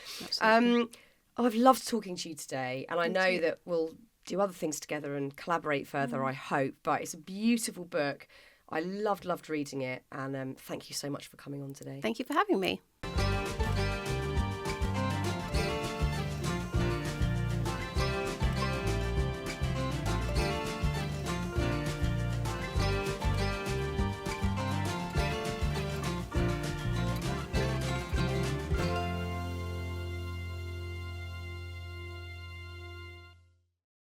I've loved talking to you today, and I know that we'll do other things together and collaborate further, I hope. But it's a beautiful book. I loved reading it, and thank you so much for coming on today. Thank you for having me.